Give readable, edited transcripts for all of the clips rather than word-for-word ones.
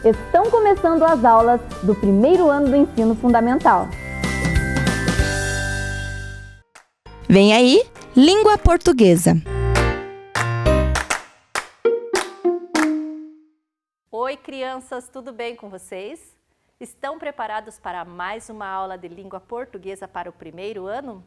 Estão começando as aulas do primeiro ano do ensino fundamental. Vem aí, língua portuguesa. Oi, crianças, tudo bem com vocês? Estão preparados para mais uma aula de língua portuguesa para o primeiro ano?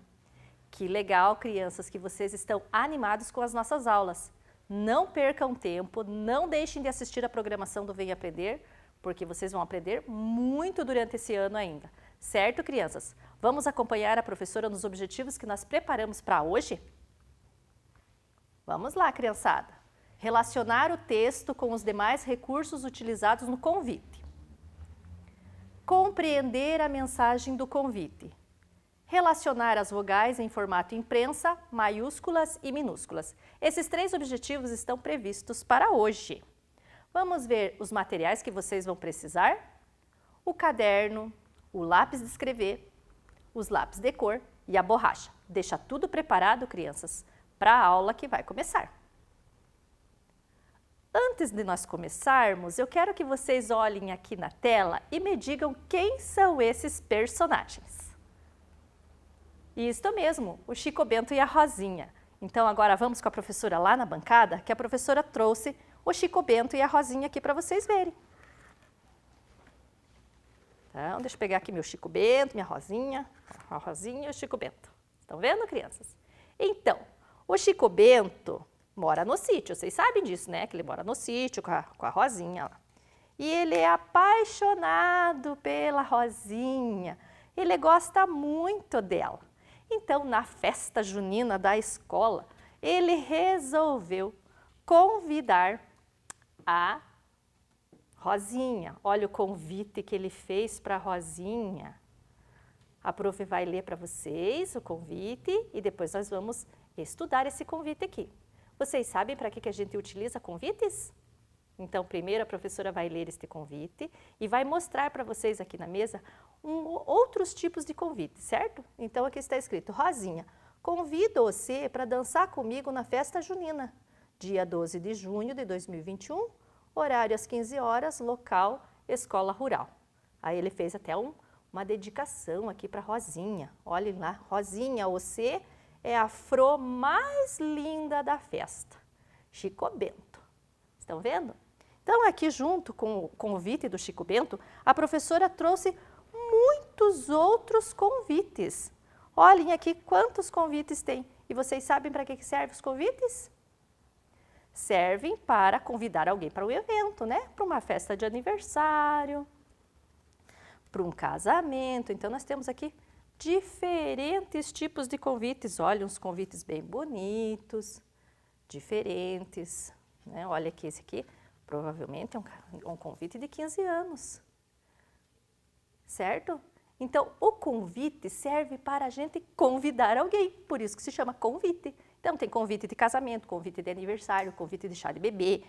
Que legal, crianças, que vocês estão animados com as nossas aulas. Não percam tempo, não deixem de assistir a programação do Vem Aprender, porque vocês vão aprender muito durante esse ano ainda. Certo, crianças? Vamos acompanhar a professora nos objetivos que nós preparamos para hoje? Vamos lá, criançada. Relacionar o texto com os demais recursos utilizados no convite. Compreender a mensagem do convite. Relacionar as vogais em formato imprensa, maiúsculas e minúsculas. Esses 3 objetivos estão previstos para hoje. Vamos ver os materiais que vocês vão precisar? O caderno, o lápis de escrever, os lápis de cor e a borracha. Deixa tudo preparado, crianças, para a aula que vai começar. Antes de nós começarmos, eu quero que vocês olhem aqui na tela e me digam quem são esses personagens. Isso mesmo, o Chico Bento e a Rosinha. Então agora vamos com a professora lá na bancada, que a professora trouxe o Chico Bento e a Rosinha aqui para vocês verem. Então, deixa eu pegar aqui meu Chico Bento, minha Rosinha, a Rosinha e o Chico Bento. Estão vendo, crianças? Então, o Chico Bento mora no sítio, vocês sabem disso, né? Que ele mora no sítio com a Rosinha lá. E ele é apaixonado pela Rosinha, ele gosta muito dela. Então, na festa junina da escola, ele resolveu convidar a Rosinha. Olha o convite que ele fez para a Rosinha. A prof vai ler para vocês o convite e depois nós vamos estudar esse convite aqui. Vocês sabem para que a gente utiliza convites? Então, primeiro a professora vai ler este convite e vai mostrar para vocês aqui na mesa outros tipos de convite, certo? Então, aqui está escrito: Rosinha, convido você para dançar comigo na festa junina, dia 12 de junho de 2021, horário às 15 horas, local, escola rural. Aí ele fez até uma dedicação aqui para Rosinha. Olhem lá, Rosinha, você é a flor mais linda da festa. Chico Bento. Estão vendo? Então, aqui junto com o convite do Chico Bento, a professora trouxe muitos outros convites. Olhem aqui quantos convites tem. E vocês sabem para que servem os convites? Servem para convidar alguém para um evento, né? Para uma festa de aniversário, para um casamento. Então, nós temos aqui diferentes tipos de convites. Olha, uns convites bem bonitos, diferentes, né? Olha aqui, esse aqui provavelmente é um convite de 15 anos, certo? Então, o convite serve para a gente convidar alguém, por isso que se chama convite. Então, tem convite de casamento, convite de aniversário, convite de chá de bebê,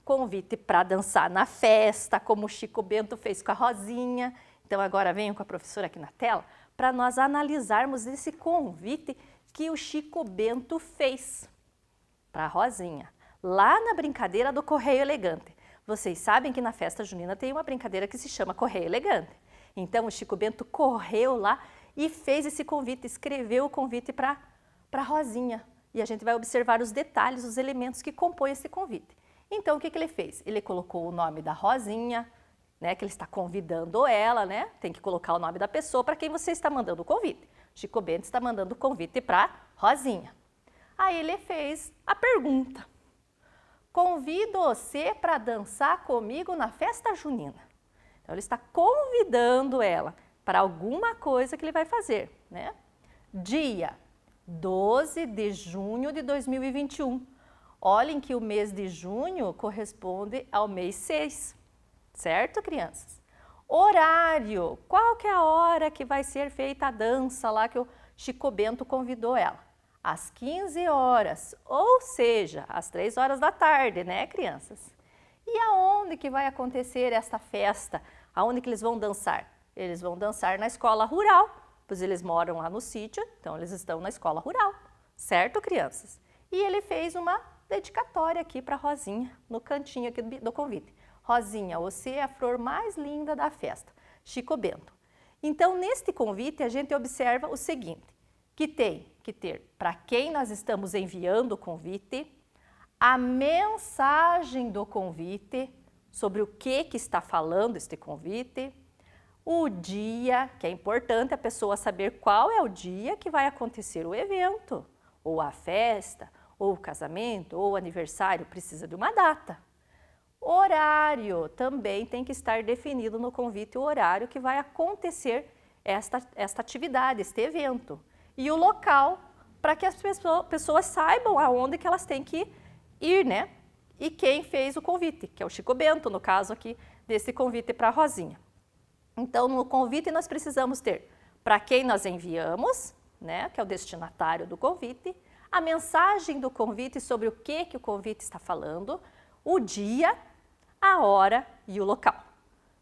convite para dançar na festa, como o Chico Bento fez com a Rosinha. Então, agora venham com a professora aqui na tela para nós analisarmos esse convite que o Chico Bento fez para a Rosinha, lá na brincadeira do Correio Elegante. Vocês sabem que na festa junina tem uma brincadeira que se chama Correio Elegante. Então, o Chico Bento correu lá e fez esse convite, escreveu o convite para a Rosinha. E a gente vai observar os detalhes, os elementos que compõem esse convite. Então, o que ele fez? Ele colocou o nome da Rosinha, né, que ele está convidando ela, né? Tem que colocar o nome da pessoa para quem você está mandando o convite. Chico Bento está mandando o convite para Rosinha. Aí ele fez a pergunta: convido você para dançar comigo na festa junina. Então, ele está convidando ela para alguma coisa que ele vai fazer, né? Dia 12 de junho de 2021. Olhem que o mês de junho corresponde ao mês 6, certo, crianças? Horário, qual que é a hora que vai ser feita a dança lá que o Chico Bento convidou ela? Às 15 horas, ou seja, às 3 horas da tarde, né, crianças? E aonde que vai acontecer esta festa? Aonde que eles vão dançar? Eles vão dançar na escola rural, pois eles moram lá no sítio, então eles estão na escola rural, certo, crianças? E ele fez uma dedicatória aqui para a Rosinha, no cantinho aqui do convite. Rosinha, você é a flor mais linda da festa. Chico Bento. Então, neste convite, a gente observa o seguinte, que tem que ter, para quem nós estamos enviando o convite, a mensagem do convite, sobre o que está falando este convite, o dia, que é importante a pessoa saber qual é o dia que vai acontecer o evento, ou a festa, ou o casamento, ou o aniversário, precisa de uma data. Horário, também tem que estar definido no convite o horário que vai acontecer esta atividade, este evento. E o local, para que as pessoas saibam aonde que elas têm que ir, né? E quem fez o convite, que é o Chico Bento, no caso aqui, desse convite para a Rosinha. Então, no convite nós precisamos ter para quem nós enviamos, né? Que é o destinatário do convite, a mensagem do convite sobre o que o convite está falando, o dia, a hora e o local.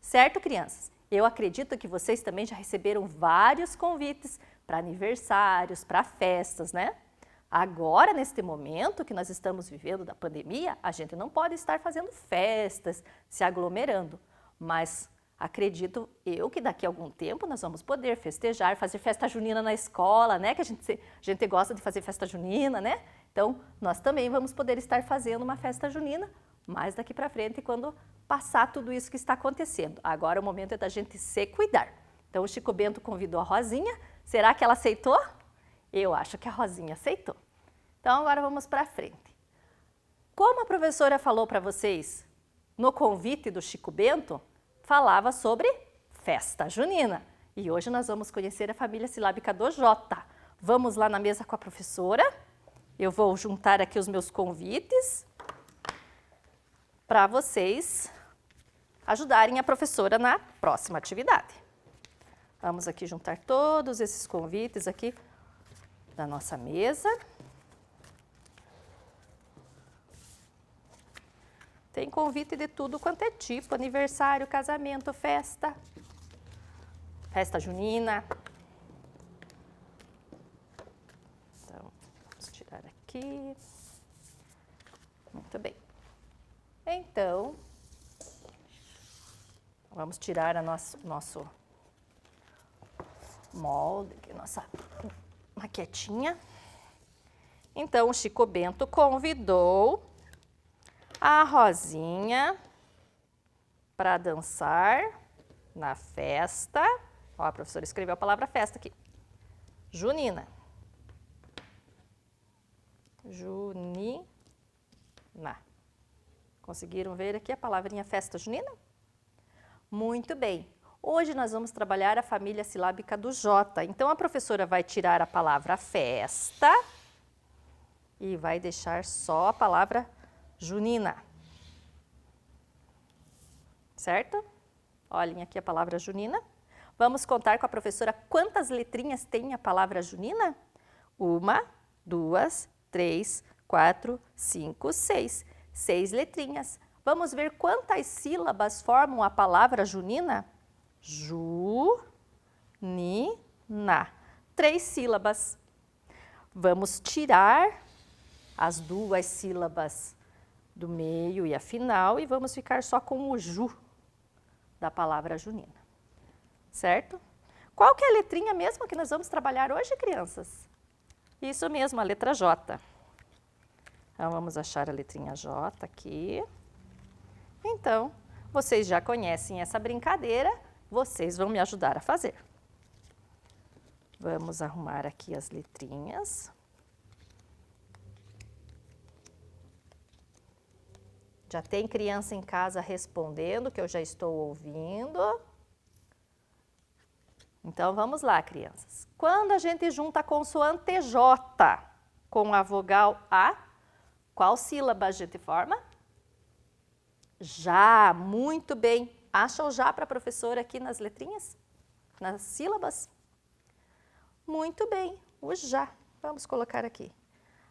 Certo, crianças? Eu acredito que vocês também já receberam vários convites para aniversários, para festas, né? Agora, neste momento que nós estamos vivendo da pandemia, a gente não pode estar fazendo festas, se aglomerando, mas acredito eu que daqui a algum tempo nós vamos poder festejar, fazer festa junina na escola, né? Que a gente gosta de fazer festa junina, né? Então, nós também vamos poder estar fazendo uma festa junina, mais daqui para frente, quando passar tudo isso que está acontecendo. Agora o momento é da gente se cuidar. Então, o Chico Bento convidou a Rosinha. Será que ela aceitou? Eu acho que a Rosinha aceitou. Então, agora vamos para frente. Como a professora falou para vocês no convite do Chico Bento, falava sobre festa junina. E hoje nós vamos conhecer a família silábica do J. Vamos lá na mesa com a professora. Eu vou juntar aqui os meus convites para vocês ajudarem a professora na próxima atividade. Vamos aqui juntar todos esses convites aqui da nossa mesa. Tem convite de tudo quanto é tipo, aniversário, casamento, festa, festa junina. Então, vamos tirar aqui. Muito bem. Então, vamos tirar a nosso molde, aqui, nossa maquetinha. Então, o Chico Bento convidou a Rosinha para dançar na festa. Ó, a professora escreveu a palavra festa aqui. Junina. Junina. Conseguiram ver aqui a palavrinha festa junina? Muito bem. Hoje nós vamos trabalhar a família silábica do J. Então, a professora vai tirar a palavra festa e vai deixar só a palavra junina. Certo? Olhem aqui a palavra junina. Vamos contar com a professora quantas letrinhas tem a palavra junina? 1, 2, 3, 4, 5, 6. 6 letrinhas. Vamos ver quantas sílabas formam a palavra junina? Junina. 3 sílabas. Vamos tirar as 2 sílabas do meio e a final e vamos ficar só com o ju da palavra junina. Certo? Qual que é a letrinha mesmo que nós vamos trabalhar hoje, crianças? Isso mesmo, a letra J. Então, vamos achar a letrinha J aqui. Então, vocês já conhecem essa brincadeira, vocês vão me ajudar a fazer. Vamos arrumar aqui as letrinhas. Já tem criança em casa respondendo, que eu já estou ouvindo. Então, vamos lá, crianças. Quando a gente junta a consoante J com a vogal A, qual sílaba a gente forma? Já, muito bem. Acha o já para a professora aqui nas letrinhas? Nas sílabas? Muito bem, o já. Vamos colocar aqui.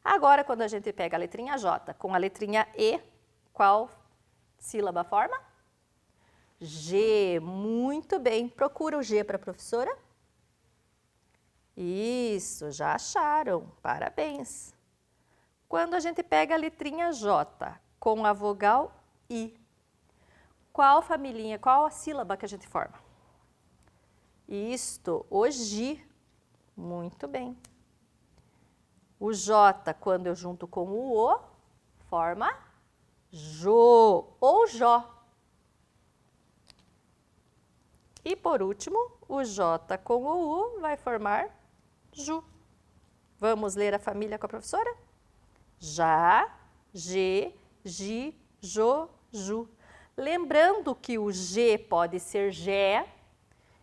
Agora, quando a gente pega a letrinha J com a letrinha E, qual sílaba forma? G, muito bem. Procura o G para a professora. Isso, já acharam. Parabéns. Quando a gente pega a letrinha J com a vogal I, Qual familhinha, qual a sílaba que a gente forma? Isto, o Gi. Muito bem. O J, quando eu junto com o forma Jo ou Jó. E por último, o J com o U vai formar Ju. Vamos ler a família com a professora? Já, G, Gi, Jo, Ju. Lembrando que o G pode ser Gé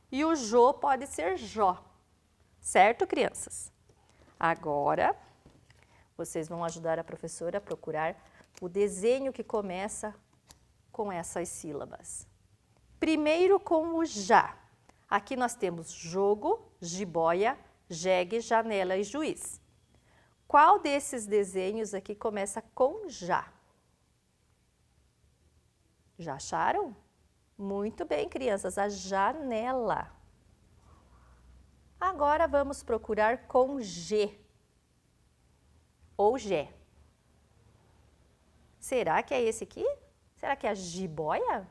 e o Jô pode ser Jó. Certo, crianças? Agora, vocês vão ajudar a professora a procurar o desenho que começa com essas sílabas. Primeiro com o já. Aqui nós temos jogo, jiboia, jegue, janela e juiz. Qual desses desenhos aqui começa com já? Já acharam? Muito bem, crianças, a janela. Agora vamos procurar com G ou Gé. Será que é esse aqui? Será que é a jiboia?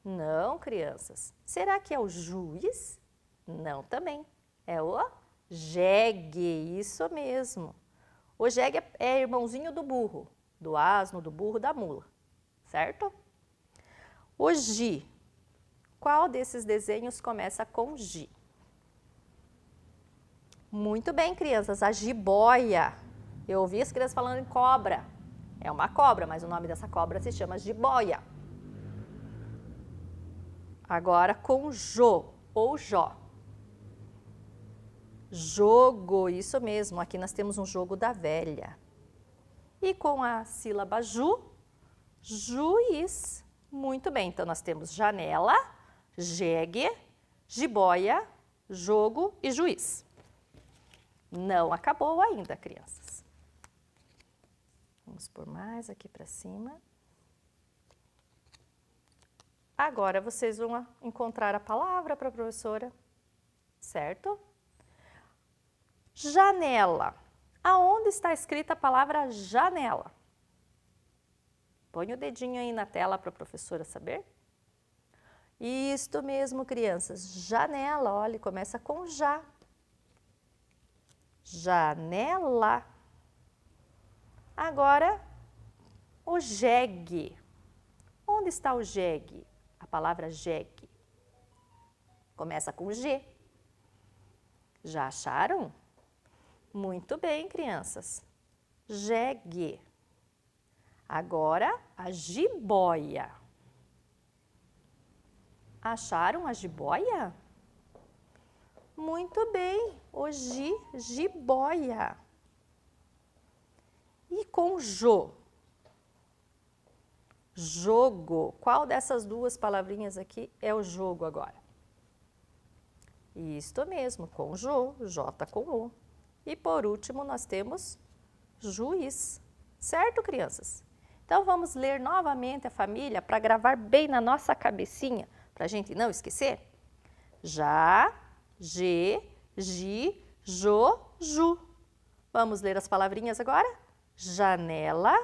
Não, crianças. Será que é o juiz? Não também. É o jegue, isso mesmo. O jegue é irmãozinho do burro, do asno, do burro, da mula, certo? O Gi. Qual desses desenhos começa com Gi? Muito bem, crianças, a jiboia. Eu ouvi as crianças falando em cobra. É uma cobra, mas o nome dessa cobra se chama jiboia. Agora com Jô ou Jó. Jogo, isso mesmo, aqui nós temos um jogo da velha. E com a sílaba Ju, juiz. Muito bem, então nós temos janela, jegue, jiboia, jogo e juiz. Não acabou ainda, crianças. Vamos por mais aqui para cima. Agora vocês vão encontrar a palavra para a professora, certo? Janela. Aonde está escrita a palavra janela? Põe o dedinho aí na tela para a professora saber. Isto mesmo, crianças. Janela, olha, começa com já. Janela. Agora, o jegue. Onde está o jegue? A palavra jegue. Começa com G. Já acharam? Muito bem, crianças. Jegue. Agora, a jiboia. Acharam a jiboia? Muito bem, o jiboia. E com Jô? Jogo. Qual dessas duas palavrinhas aqui é o jogo agora? Isto mesmo, com Jô, J com U. E por último, nós temos juiz. Certo, crianças? Então, vamos ler novamente a família para gravar bem na nossa cabecinha, para a gente não esquecer. Já, G, Gi, Jô, Ju. Vamos ler as palavrinhas agora? Janela,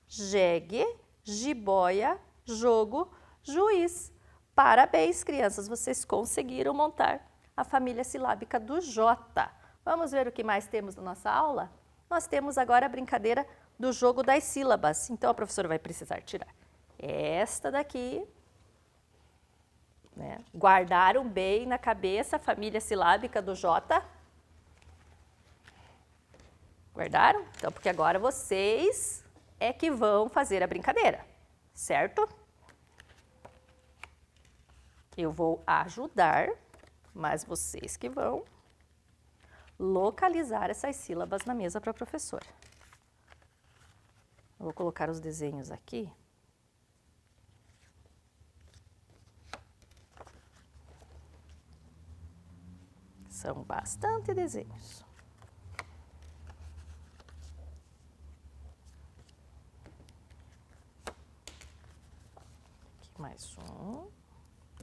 jegue, jiboia, jogo, juiz. Parabéns, crianças, vocês conseguiram montar a família silábica do J. Vamos ver o que mais temos na nossa aula? Nós temos agora a brincadeira do jogo das sílabas. Então, a professora vai precisar tirar esta daqui, né? Guardaram bem na cabeça a família silábica do J? Guardaram? Então, porque agora vocês é que vão fazer a brincadeira, certo? Eu vou ajudar, mas vocês que vão localizar essas sílabas na mesa para a professora. Eu vou colocar os desenhos aqui. São bastante desenhos. Aqui mais um.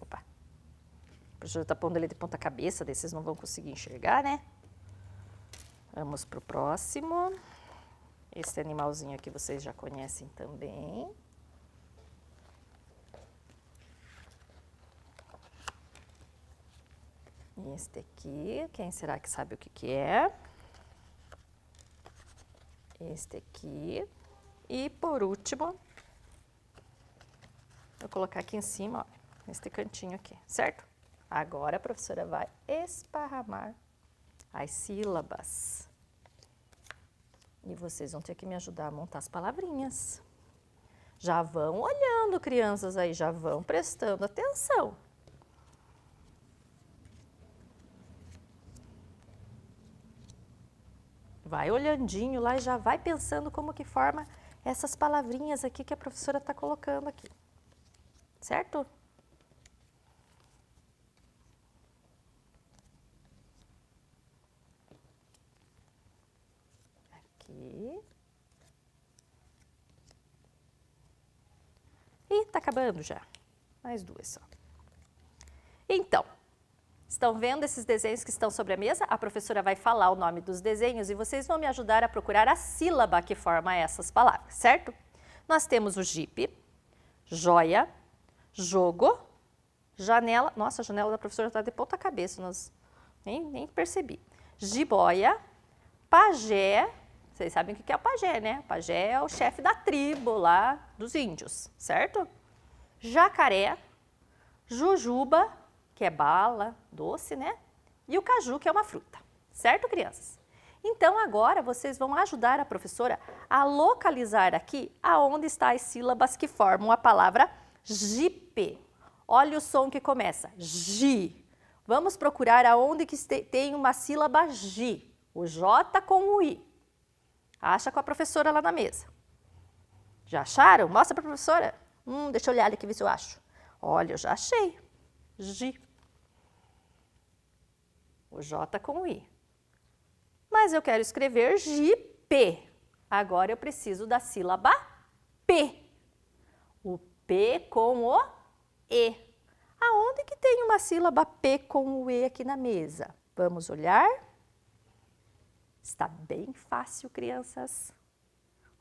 Opa. A professora está pondo ele de ponta cabeça, daí vocês não vão conseguir enxergar, né? Vamos para o próximo. Esse animalzinho aqui vocês já conhecem também. Este aqui, quem será que sabe o que é? Este aqui. E por último, vou colocar aqui em cima, ó, neste cantinho aqui, certo? Agora a professora vai esparramar as sílabas. E vocês vão ter que me ajudar a montar as palavrinhas. Já vão olhando, crianças, aí, já vão prestando atenção. Vai olhandinho lá e já vai pensando como que forma essas palavrinhas aqui que a professora está colocando aqui. Certo? Aqui. Ih, tá acabando já. Mais duas só. Então, estão vendo esses desenhos que estão sobre a mesa? A professora vai falar o nome dos desenhos e vocês vão me ajudar a procurar a sílaba que forma essas palavras, certo? Nós temos o jipe, joia, jogo, janela. Nossa, a janela da professora está de ponta cabeça, nós nem percebi. Jiboia, pajé. Vocês sabem o que é o pajé, né? O pajé é o chefe da tribo lá dos índios, certo? Jacaré, jujuba, que é bala, doce, né? E o caju, que é uma fruta, certo, crianças? Então, agora vocês vão ajudar a professora a localizar aqui aonde estão as sílabas que formam a palavra jipe. Olha o som que começa, ji. Vamos procurar aonde que tem uma sílaba ji, o J com o I. Acha com a professora lá na mesa. Já acharam? Mostra para a professora. Deixa eu olhar ali aqui, ver se eu acho. Olha, eu já achei. Gi. O J com o I. Mas eu quero escrever jipe. Agora eu preciso da sílaba P. O P com o E. Aonde que tem uma sílaba P com o E aqui na mesa? Vamos olhar. Está bem fácil, crianças.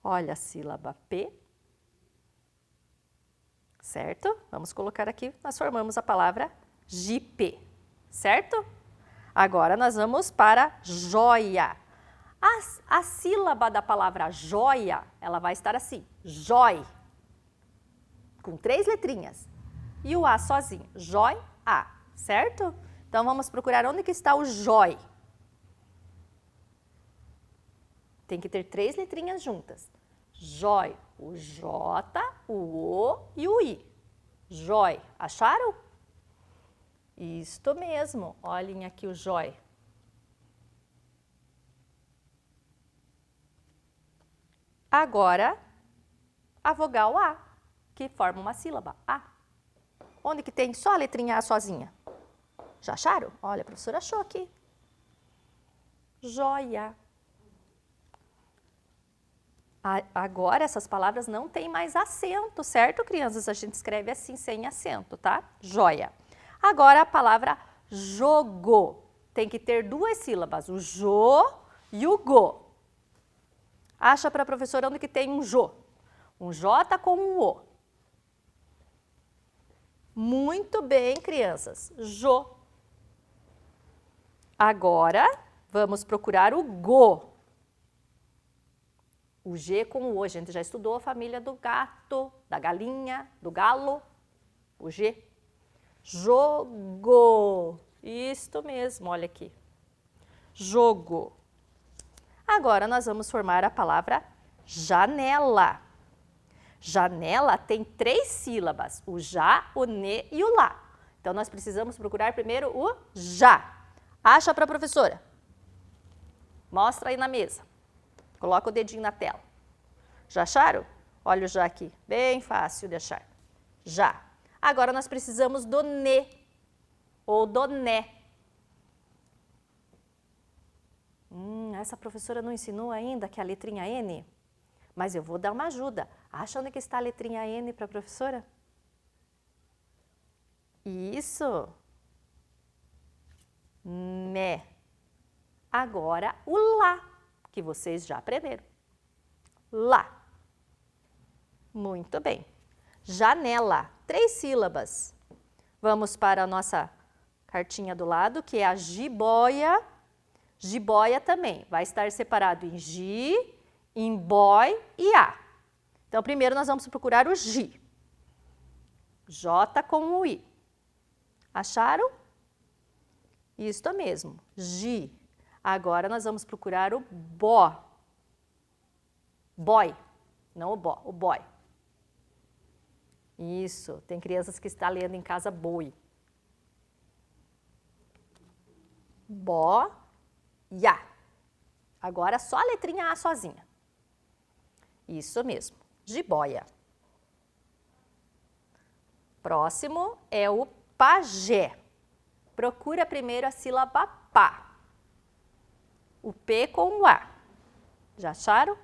Olha a sílaba P. Certo? Vamos colocar aqui, nós formamos a palavra jipe, certo? Agora nós vamos para joia. A sílaba da palavra joia, ela vai estar assim, jói, com 3 letrinhas. E o A sozinho, jói-a, certo? Então vamos procurar onde que está o jói. Tem que ter 3 letrinhas juntas. Jói, o J, o O e o I. Jói, acharam? Isto mesmo, olhem aqui o jói. Agora, a vogal A, que forma uma sílaba, A. Onde que tem só a letrinha A sozinha? Já acharam? Olha, a professora achou aqui. Joia. Agora, essas palavras não têm mais acento, certo, crianças? A gente escreve assim, sem acento, tá? Joia. Agora, a palavra jogo. Tem que ter 2 sílabas, o jo e o go. Acha para a professora onde que tem um jo. Um J com um O. Muito bem, crianças. Jo. Agora, vamos procurar o go. O G com o O, a gente já estudou a família do gato, da galinha, do galo. O G. Jogo. Isto mesmo, olha aqui. Jogo. Agora nós vamos formar a palavra janela. Janela tem 3 sílabas, o já, o ne e o lá. Então nós precisamos procurar primeiro o já. Acha para a professora. Mostra aí na mesa. Coloca o dedinho na tela. Já acharam? Olha o já aqui, bem fácil de achar. Já. Agora nós precisamos do ne ou do né. Essa professora não ensinou ainda que é a letrinha N, mas eu vou dar uma ajuda. Acha onde que está a letrinha N para a professora? Isso. Né. Agora o lá, que vocês já aprenderam. Lá. Muito bem. Janela, 3 sílabas. Vamos para a nossa cartinha do lado, que é a jiboia. Jiboia também vai estar separado em ji, em boi e a. Então, primeiro nós vamos procurar o ji. J com o i. Acharam? Isto mesmo, ji. Agora nós vamos procurar o bó. Boy, não o bó, o boy. Isso, tem crianças que estão lendo em casa boi. Bó, ya. Agora só a letrinha A sozinha. Isso mesmo, jiboia. Próximo é o pajé. Procura primeiro a sílaba pá. O P com o A. Já acharam?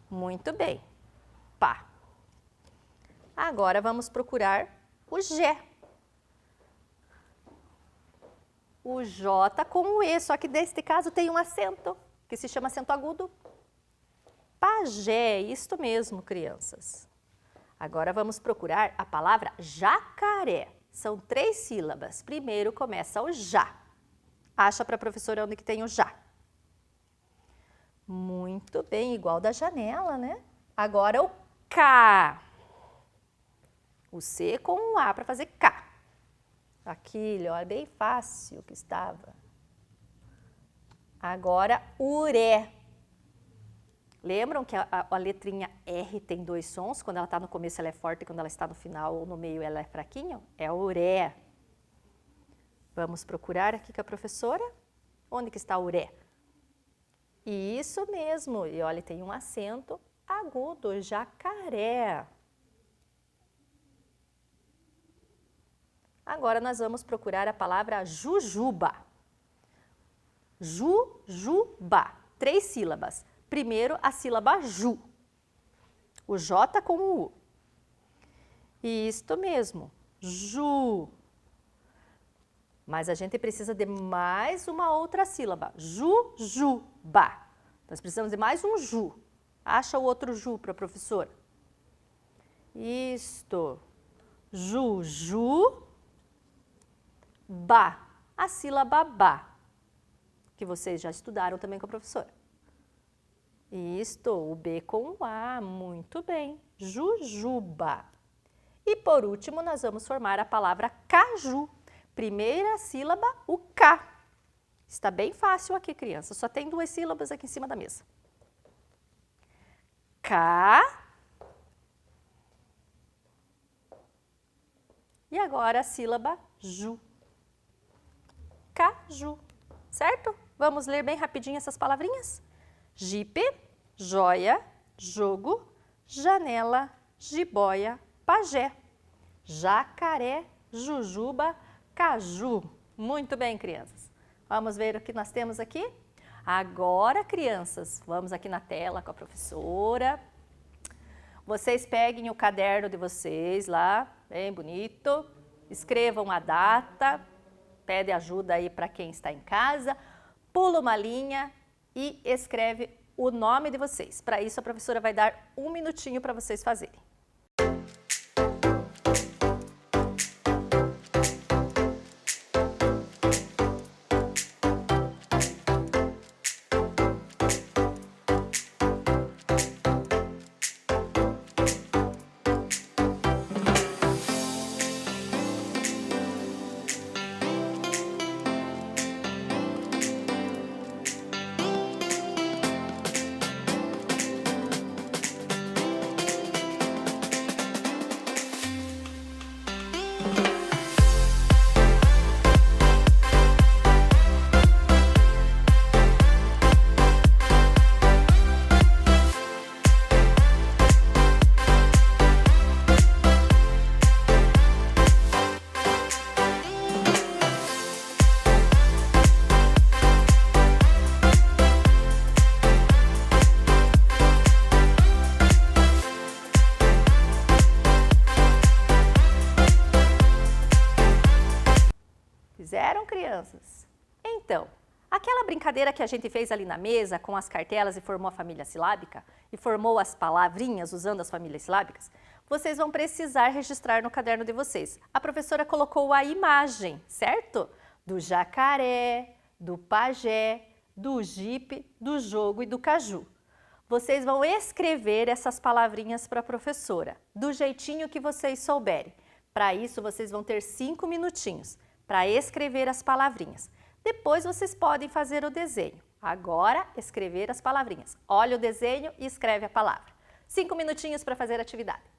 Muito bem. Pá. Agora vamos procurar o Gé. O J com o E, só que neste caso tem um acento, que se chama acento agudo. Pajé, isto mesmo, crianças. Agora vamos procurar a palavra jacaré. São 3 sílabas. Primeiro começa o já. Acha para a professora onde que tem o já. Muito bem, igual da janela, né? Agora o K. O C com o A para fazer K. Aqui, olha, bem fácil que estava. Agora o Ré. Lembram que a letrinha R tem 2 sons? Quando ela está no começo ela é forte e quando ela está no final ou no meio ela é fraquinho? É o Ré. Vamos procurar aqui com a professora. Onde que está o Ré? Isso mesmo. E olha, tem um acento agudo, jacaré. Agora nós vamos procurar a palavra jujuba. Jujuba. 3 sílabas. Primeiro a sílaba ju. O J com o U. Isto mesmo. Ju. Mas a gente precisa de mais uma outra sílaba. Jujuba. Nós precisamos de mais um ju. Acha o outro ju para a professora. Isto. Juju. Ba. A sílaba ba. Que vocês já estudaram também com a professora. Isto, o B com o A, muito bem. Jujuba. E por último, nós vamos formar a palavra caju. Primeira sílaba, o K. Está bem fácil aqui, criança. Só tem 2 sílabas aqui em cima da mesa. K. E agora a sílaba ju. Caju. Certo? Vamos ler bem rapidinho essas palavrinhas? Jipe, joia, jogo, janela, jiboia, pajé, jacaré, jujuba, caju. Muito bem, crianças. Vamos ver o que nós temos aqui? Agora, crianças, vamos aqui na tela com a professora. Vocês peguem o caderno de vocês lá, bem bonito. Escrevam a data, pede ajuda aí para quem está em casa, pula uma linha e escreve o nome de vocês. Para isso, a professora vai dar 1 minutinho para vocês fazerem. Fizeram, crianças? Então, aquela brincadeira que a gente fez ali na mesa com as cartelas e formou a família silábica e formou as palavrinhas usando as famílias silábicas, vocês vão precisar registrar no caderno de vocês. A professora colocou a imagem, certo? do jacaré, do pajé, do jipe, do jogo e do caju. Vocês vão escrever essas palavrinhas para a professora, do jeitinho que vocês souberem. Para isso, vocês vão ter 5 minutinhos para escrever as palavrinhas. Depois, vocês podem fazer o desenho. Agora, escrever as palavrinhas. Olha o desenho e escreve a palavra. 5 minutinhos para fazer a atividade.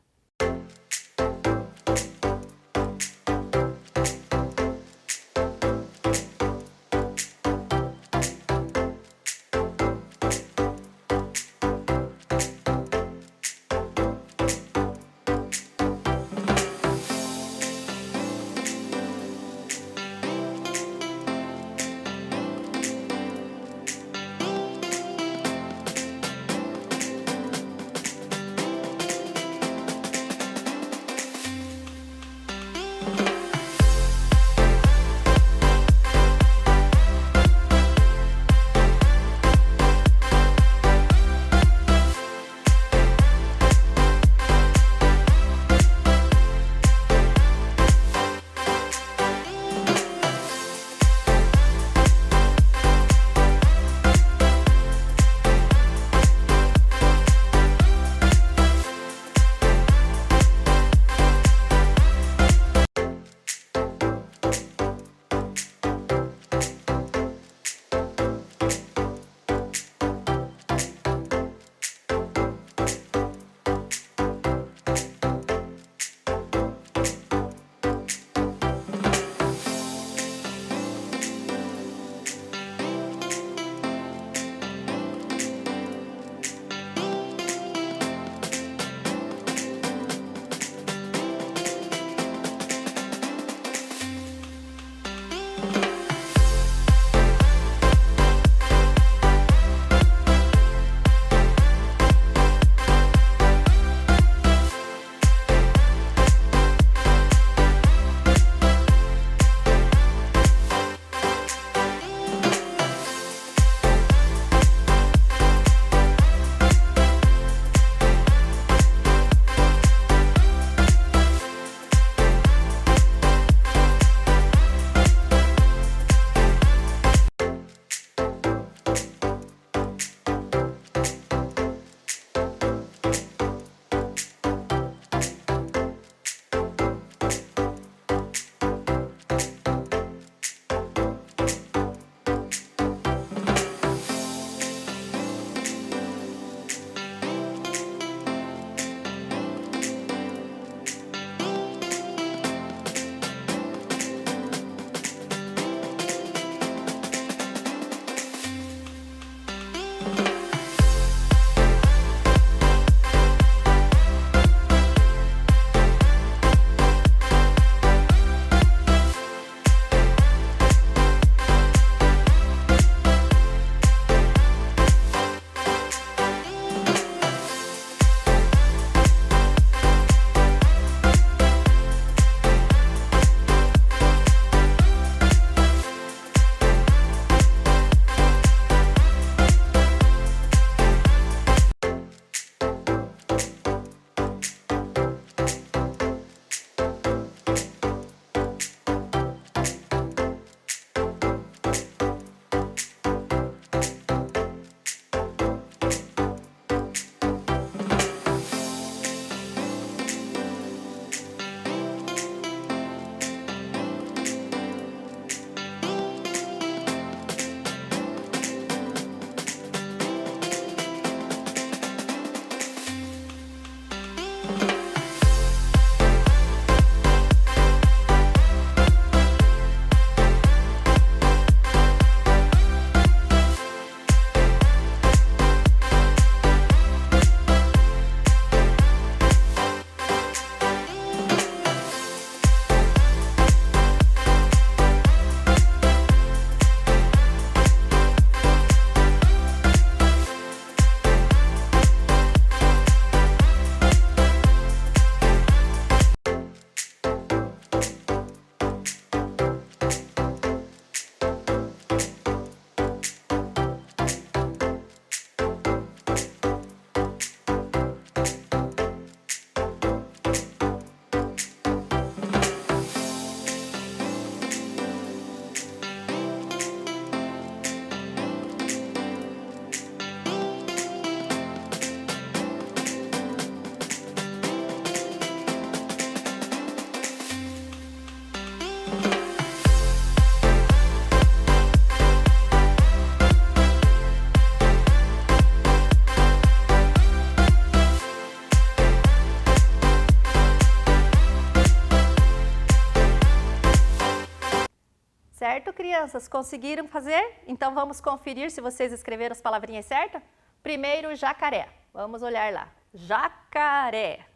crianças? Conseguiram fazer? Então vamos conferir se vocês escreveram as palavrinhas certas? Primeiro, jacaré. Vamos olhar lá. Jacaré.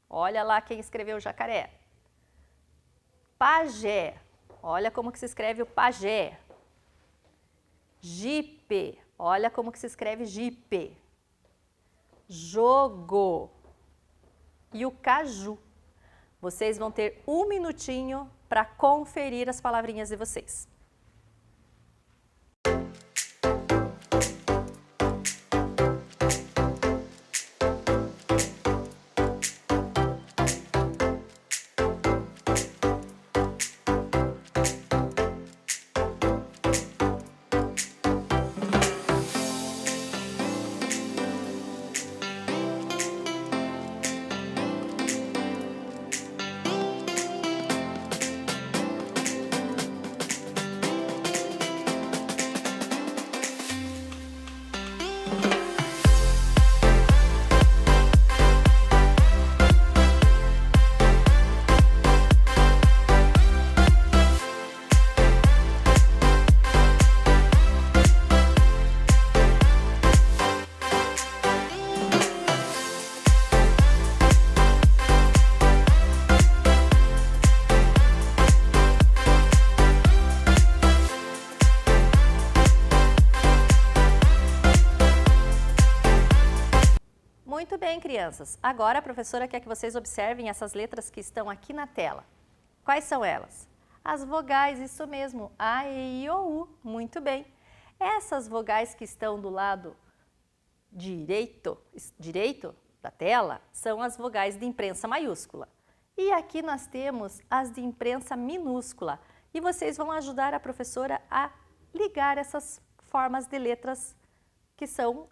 Olha lá quem escreveu jacaré. Pajé. Olha como que se escreve o pajé. Jipe. Olha como que se escreve jipe. Jogo. E o caju. Vocês vão ter um minutinho para conferir as palavrinhas de vocês. Muito bem, crianças. Agora a professora quer que vocês observem essas letras que estão aqui na tela. Quais são elas? As vogais, isso mesmo, A, E, I, O, U. Muito bem. Essas vogais que estão do lado direito da tela são as vogais de imprensa maiúscula. E aqui nós temos as de imprensa minúscula. E vocês vão ajudar a professora a ligar essas formas de letras que são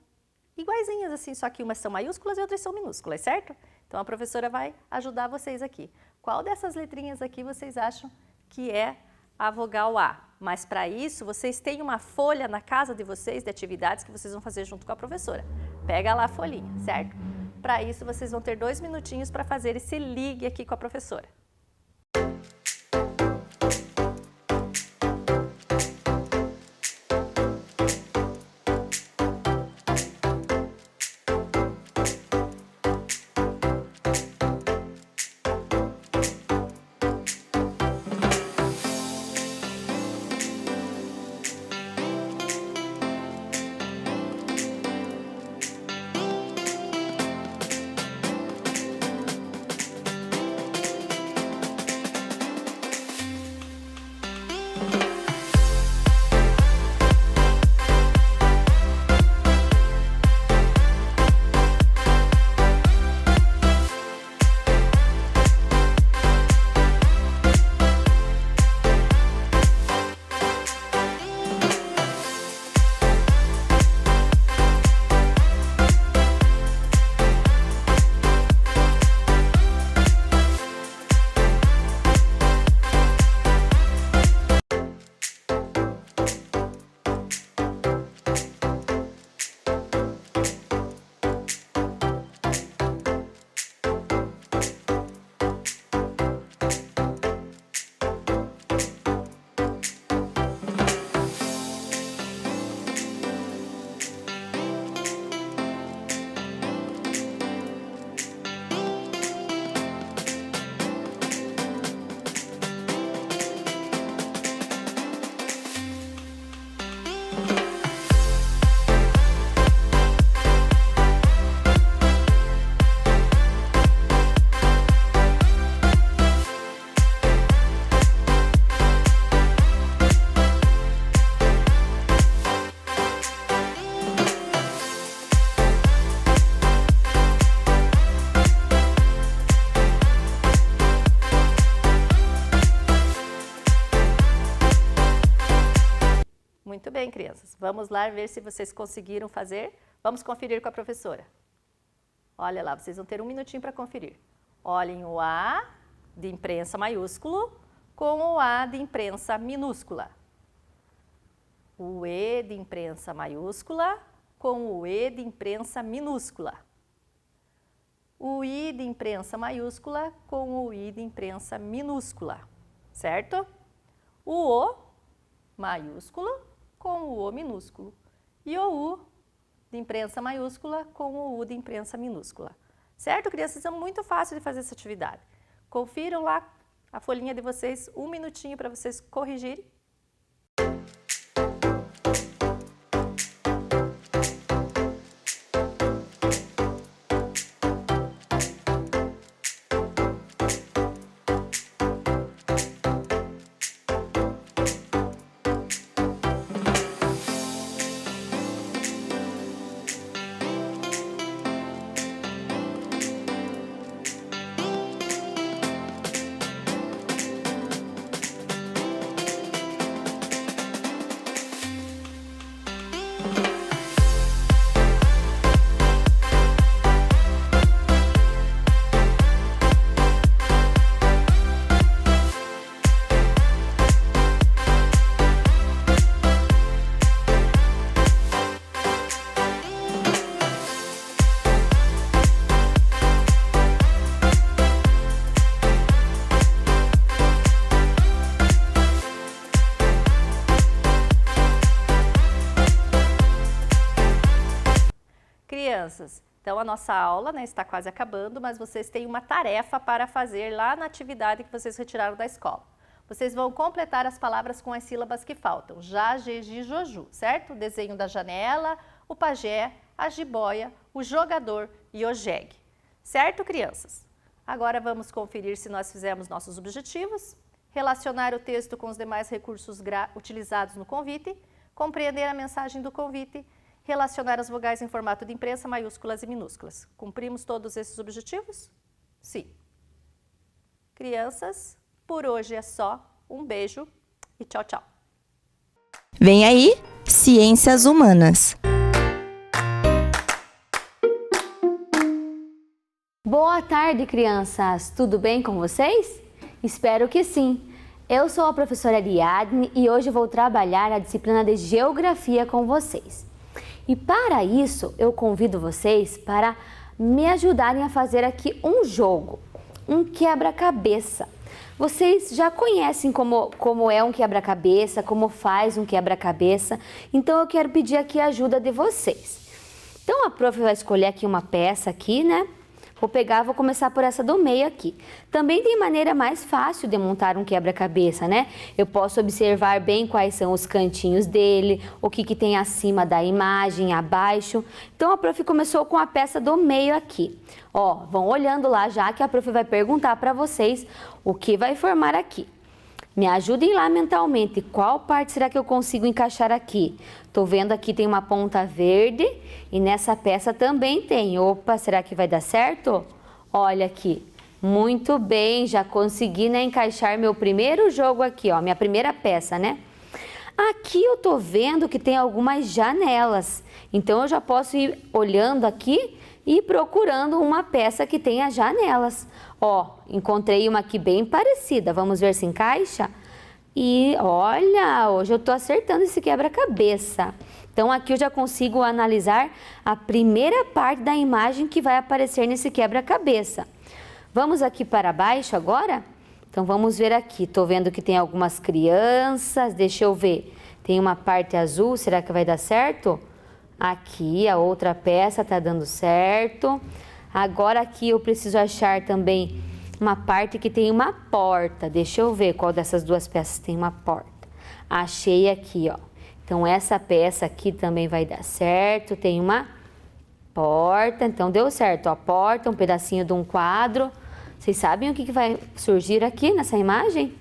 iguaizinhas assim, só que umas são maiúsculas e outras são minúsculas, certo? Então a professora vai ajudar vocês aqui. Qual dessas letrinhas aqui vocês acham que é a vogal A? Mas para isso, vocês têm uma folha na casa de vocês de atividades que vocês vão fazer junto com a professora. Pega lá a folhinha, certo? Para isso, vocês vão ter 2 minutinhos para fazer esse ligue aqui com a professora. Muito bem, crianças. Vamos lá ver se vocês conseguiram fazer. Vamos conferir com a professora. Olha lá, vocês vão ter um minutinho para conferir. Olhem o A de imprensa maiúsculo com o A de imprensa minúscula. O E de imprensa maiúscula com o E de imprensa minúscula. O I de imprensa maiúscula com o I de imprensa minúscula, certo? O maiúsculo com o O minúsculo e o U de imprensa maiúscula com o U de imprensa minúscula. Certo, crianças? É muito fácil de fazer essa atividade. Confiram lá a folhinha de vocês, um minutinho para vocês corrigirem. Crianças, então a nossa aula, né, está quase acabando, mas vocês têm uma tarefa para fazer lá na atividade que vocês retiraram da escola. Vocês vão completar as palavras com as sílabas que faltam, já, ge, gi, joju, certo? O desenho da janela, o pajé, a jiboia, o jogador e o jegue. Certo, crianças? Agora vamos conferir se nós fizemos nossos objetivos, relacionar o texto com os demais recursos utilizados no convite, compreender a mensagem do convite, relacionar as vogais em formato de imprensa, maiúsculas e minúsculas. Cumprimos todos esses objetivos? Sim. Crianças, por hoje é só. Um beijo e tchau, tchau. Vem aí, Ciências Humanas. Boa tarde, crianças! Tudo bem com vocês? Espero que sim! Eu sou a professora Ariadne e hoje vou trabalhar a disciplina de Geografia com vocês. E para isso, eu convido vocês para me ajudarem a fazer aqui um jogo, um quebra-cabeça. Vocês já conhecem como é um quebra-cabeça, como faz um quebra-cabeça, então eu quero pedir aqui a ajuda de vocês. Então a prof vai escolher aqui uma peça aqui, né? Vou começar por essa do meio aqui. Também tem maneira mais fácil de montar um quebra-cabeça, né? Eu posso observar bem quais são os cantinhos dele, o que tem acima da imagem, abaixo. Então a prof começou com a peça do meio aqui. Ó, vão olhando lá já que a prof vai perguntar para vocês o que vai formar aqui. Me ajudem lá mentalmente, qual parte será que eu consigo encaixar aqui? Tô vendo aqui tem uma ponta verde e nessa peça também tem. Opa, será que vai dar certo? Olha aqui, muito bem, já consegui, né, encaixar meu primeiro jogo aqui, ó, minha primeira peça, né? Aqui eu tô vendo que tem algumas janelas, então eu já posso ir olhando aqui e procurando uma peça que tenha janelas. Ó, encontrei uma aqui bem parecida, vamos ver se encaixa? E olha, hoje eu tô acertando esse quebra-cabeça. Então aqui eu já consigo analisar a primeira parte da imagem que vai aparecer nesse quebra-cabeça. Vamos aqui para baixo agora? Então vamos ver aqui, tô vendo que tem algumas crianças, deixa eu ver. Tem uma parte azul, será que vai dar certo? Aqui a outra peça tá dando certo. Agora aqui eu preciso achar também uma parte que tem uma porta. Deixa eu ver qual dessas duas peças tem uma porta. Achei aqui, ó. Então essa peça aqui também vai dar certo. Tem uma porta, então deu certo. Ó, porta, um pedacinho de um quadro. Vocês sabem o que vai surgir aqui nessa imagem?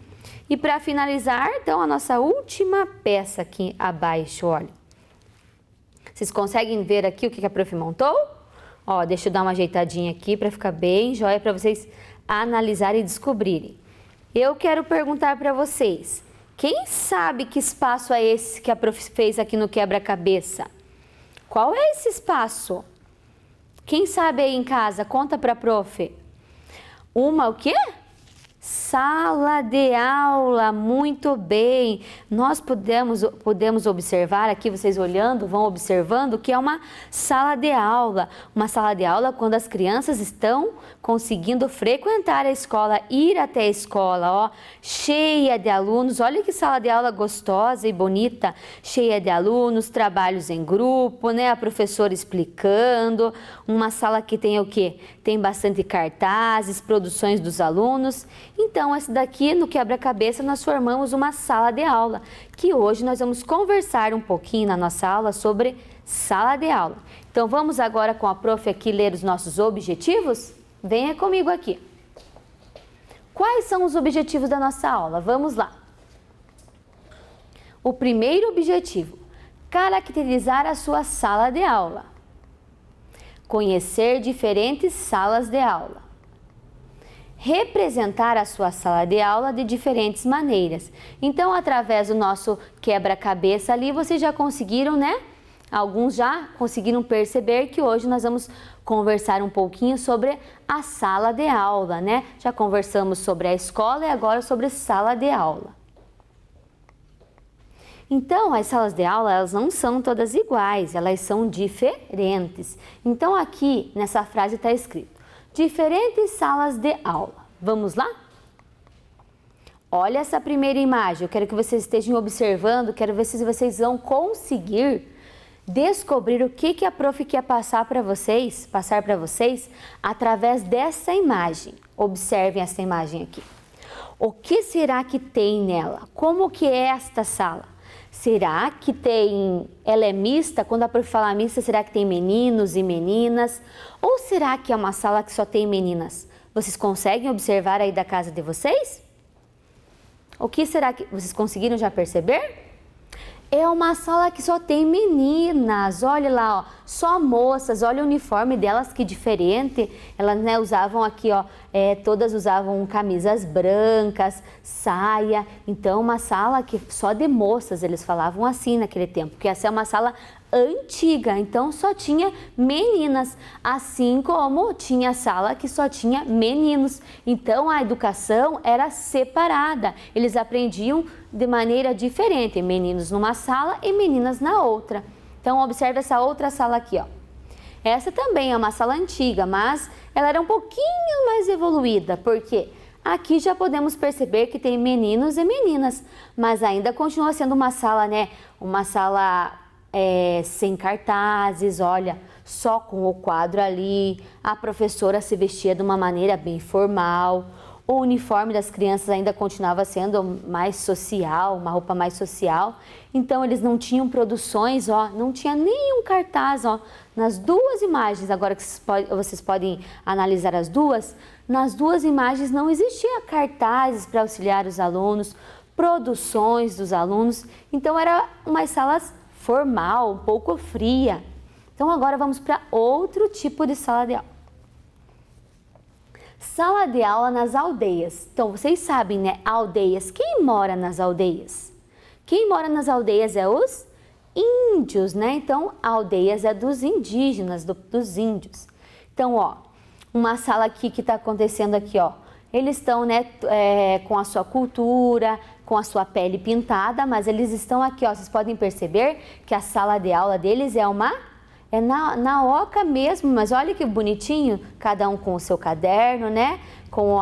E para finalizar, então, a nossa última peça aqui abaixo, olha. Vocês conseguem ver aqui o que a prof montou? Ó, deixa eu dar uma ajeitadinha aqui para ficar bem jóia para vocês analisarem e descobrirem. Eu quero perguntar para vocês, quem sabe que espaço é esse que a prof fez aqui no quebra-cabeça? Qual é esse espaço? Quem sabe aí em casa? Conta para a prof. Uma o quê? Sala de aula, muito bem. Nós podemos observar aqui, vocês olhando, vão observando que é uma sala de aula. Uma sala de aula quando as crianças estão conseguindo frequentar a escola, ir até a escola, ó, cheia de alunos. Olha que sala de aula gostosa e bonita, cheia de alunos, trabalhos em grupo, né? A professora explicando. Uma sala que tem o quê? Tem bastante cartazes, produções dos alunos. Então, esse daqui, no quebra-cabeça, nós formamos uma sala de aula, que hoje nós vamos conversar um pouquinho na nossa aula sobre sala de aula. Então, vamos agora com a prof aqui ler os nossos objetivos? Venha comigo aqui. Quais são os objetivos da nossa aula? Vamos lá. O primeiro objetivo, caracterizar a sua sala de aula. Conhecer diferentes salas de aula. Representar a sua sala de aula de diferentes maneiras. Então, através do nosso quebra-cabeça ali, vocês já conseguiram, né? Alguns já conseguiram perceber que hoje nós vamos conversar um pouquinho sobre a sala de aula, né? Já conversamos sobre a escola e agora sobre sala de aula. Então, as salas de aula, elas não são todas iguais, elas são diferentes. Então, aqui nessa frase está escrito: diferentes salas de aula. Vamos lá? Olha essa primeira imagem, eu quero que vocês estejam observando, quero ver se vocês vão conseguir descobrir o que a prof quer passar para vocês através dessa imagem. Observem essa imagem aqui. O que será que tem nela? Como que é esta sala? Será que ela é mista? Quando a prof fala mista, será que tem meninos e meninas? Ou será que é uma sala que só tem meninas? Vocês conseguem observar aí da casa de vocês? O que será que vocês conseguiram já perceber? É uma sala que só tem meninas, olha lá, ó, só moças, olha o uniforme delas, que diferente. Elas, né, usavam aqui, ó, todas usavam camisas brancas, saia. Então, uma sala que só de moças, eles falavam assim naquele tempo, porque essa é uma sala antiga, então só tinha meninas, assim como tinha sala que só tinha meninos. Então a educação era separada, eles aprendiam de maneira diferente, meninos numa sala e meninas na outra. Então observe essa outra sala aqui, ó. Essa também é uma sala antiga, mas ela era um pouquinho mais evoluída, porque aqui já podemos perceber que tem meninos e meninas, mas ainda continua sendo uma sala, né? Uma sala sem cartazes, olha, só com o quadro ali. A professora se vestia de uma maneira bem formal. O uniforme das crianças ainda continuava sendo mais social, uma roupa mais social. Então, eles não tinham produções, ó, não tinha nenhum cartaz, ó. Nas duas imagens, agora que vocês podem analisar as duas, nas duas imagens não existia cartazes para auxiliar os alunos, produções dos alunos. Então, eram umas salas formal, um pouco fria. Então, agora vamos para outro tipo de sala de aula. Sala de aula nas aldeias. Então, vocês sabem, né? Aldeias. Quem mora nas aldeias? Quem mora nas aldeias é os índios, né? Então, aldeias é dos indígenas, dos índios. Então, ó, uma sala aqui que está acontecendo aqui, ó. Eles estão, né, com a sua cultura, com a sua pele pintada, mas eles estão aqui, ó. Vocês podem perceber que a sala de aula deles é na oca mesmo, mas olha que bonitinho, cada um com o seu caderno, né? Com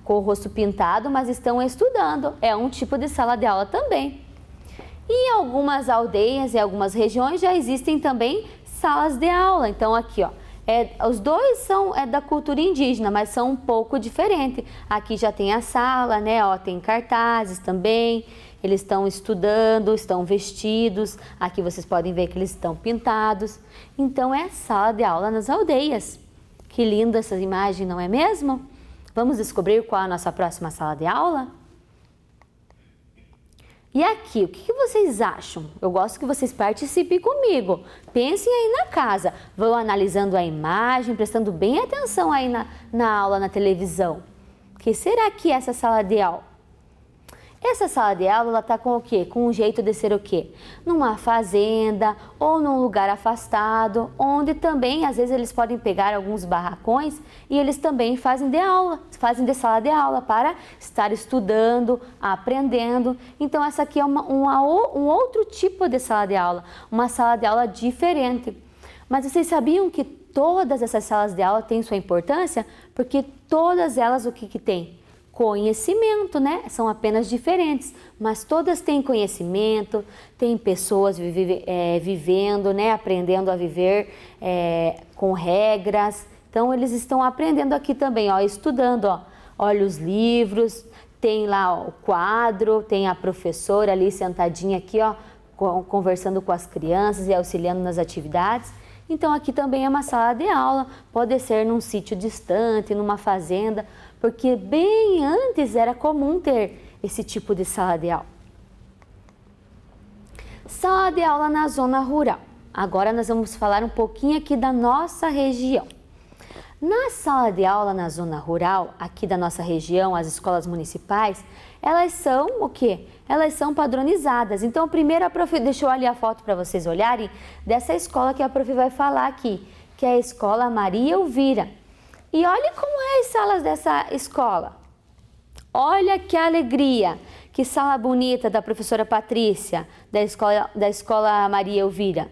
o rosto pintado, mas estão estudando. É um tipo de sala de aula também. E em algumas aldeias e algumas regiões já existem também salas de aula. Então aqui, ó, os dois são da cultura indígena, mas são um pouco diferentes. Aqui já tem a sala, né? Ó, tem cartazes também. Eles estão estudando, estão vestidos. Aqui vocês podem ver que eles estão pintados. Então é sala de aula nas aldeias. Que linda essa imagem, não é mesmo? Vamos descobrir qual é a nossa próxima sala de aula? E aqui, o que vocês acham? Eu gosto que vocês participem comigo. Pensem aí na casa. Vão analisando a imagem, prestando bem atenção aí na aula, na televisão. O que será que é essa sala de aula? Essa sala de aula está com o quê? Com um jeito de ser o quê? Numa fazenda ou num lugar afastado, onde também às vezes eles podem pegar alguns barracões e eles também fazem de sala de aula para estar estudando, aprendendo. Então essa aqui é um outro tipo de sala de aula, uma sala de aula diferente. Mas vocês sabiam que todas essas salas de aula têm sua importância? Porque todas elas o que tem? Conhecimento, né? São apenas diferentes, mas todas têm conhecimento, tem pessoas vivendo, né? Aprendendo a viver com regras. Então, eles estão aprendendo aqui também, ó, estudando, ó. Olha os livros, tem lá ó, o quadro, tem a professora ali sentadinha aqui, ó, conversando com as crianças e auxiliando nas atividades. Então, aqui também é uma sala de aula, pode ser num sítio distante, numa fazenda, porque bem antes era comum ter esse tipo de sala de aula. Sala de aula na zona rural. Agora nós vamos falar um pouquinho aqui da nossa região. Na sala de aula na zona rural, aqui da nossa região, as escolas municipais, elas são o quê? Elas são padronizadas. Então, primeiro a prof deixou ali a foto para vocês olharem dessa escola que a prof vai falar aqui, que é a Escola Maria Elvira. E olha como é as salas dessa escola. Olha que alegria, que sala bonita da professora Patrícia, da escola Maria Elvira.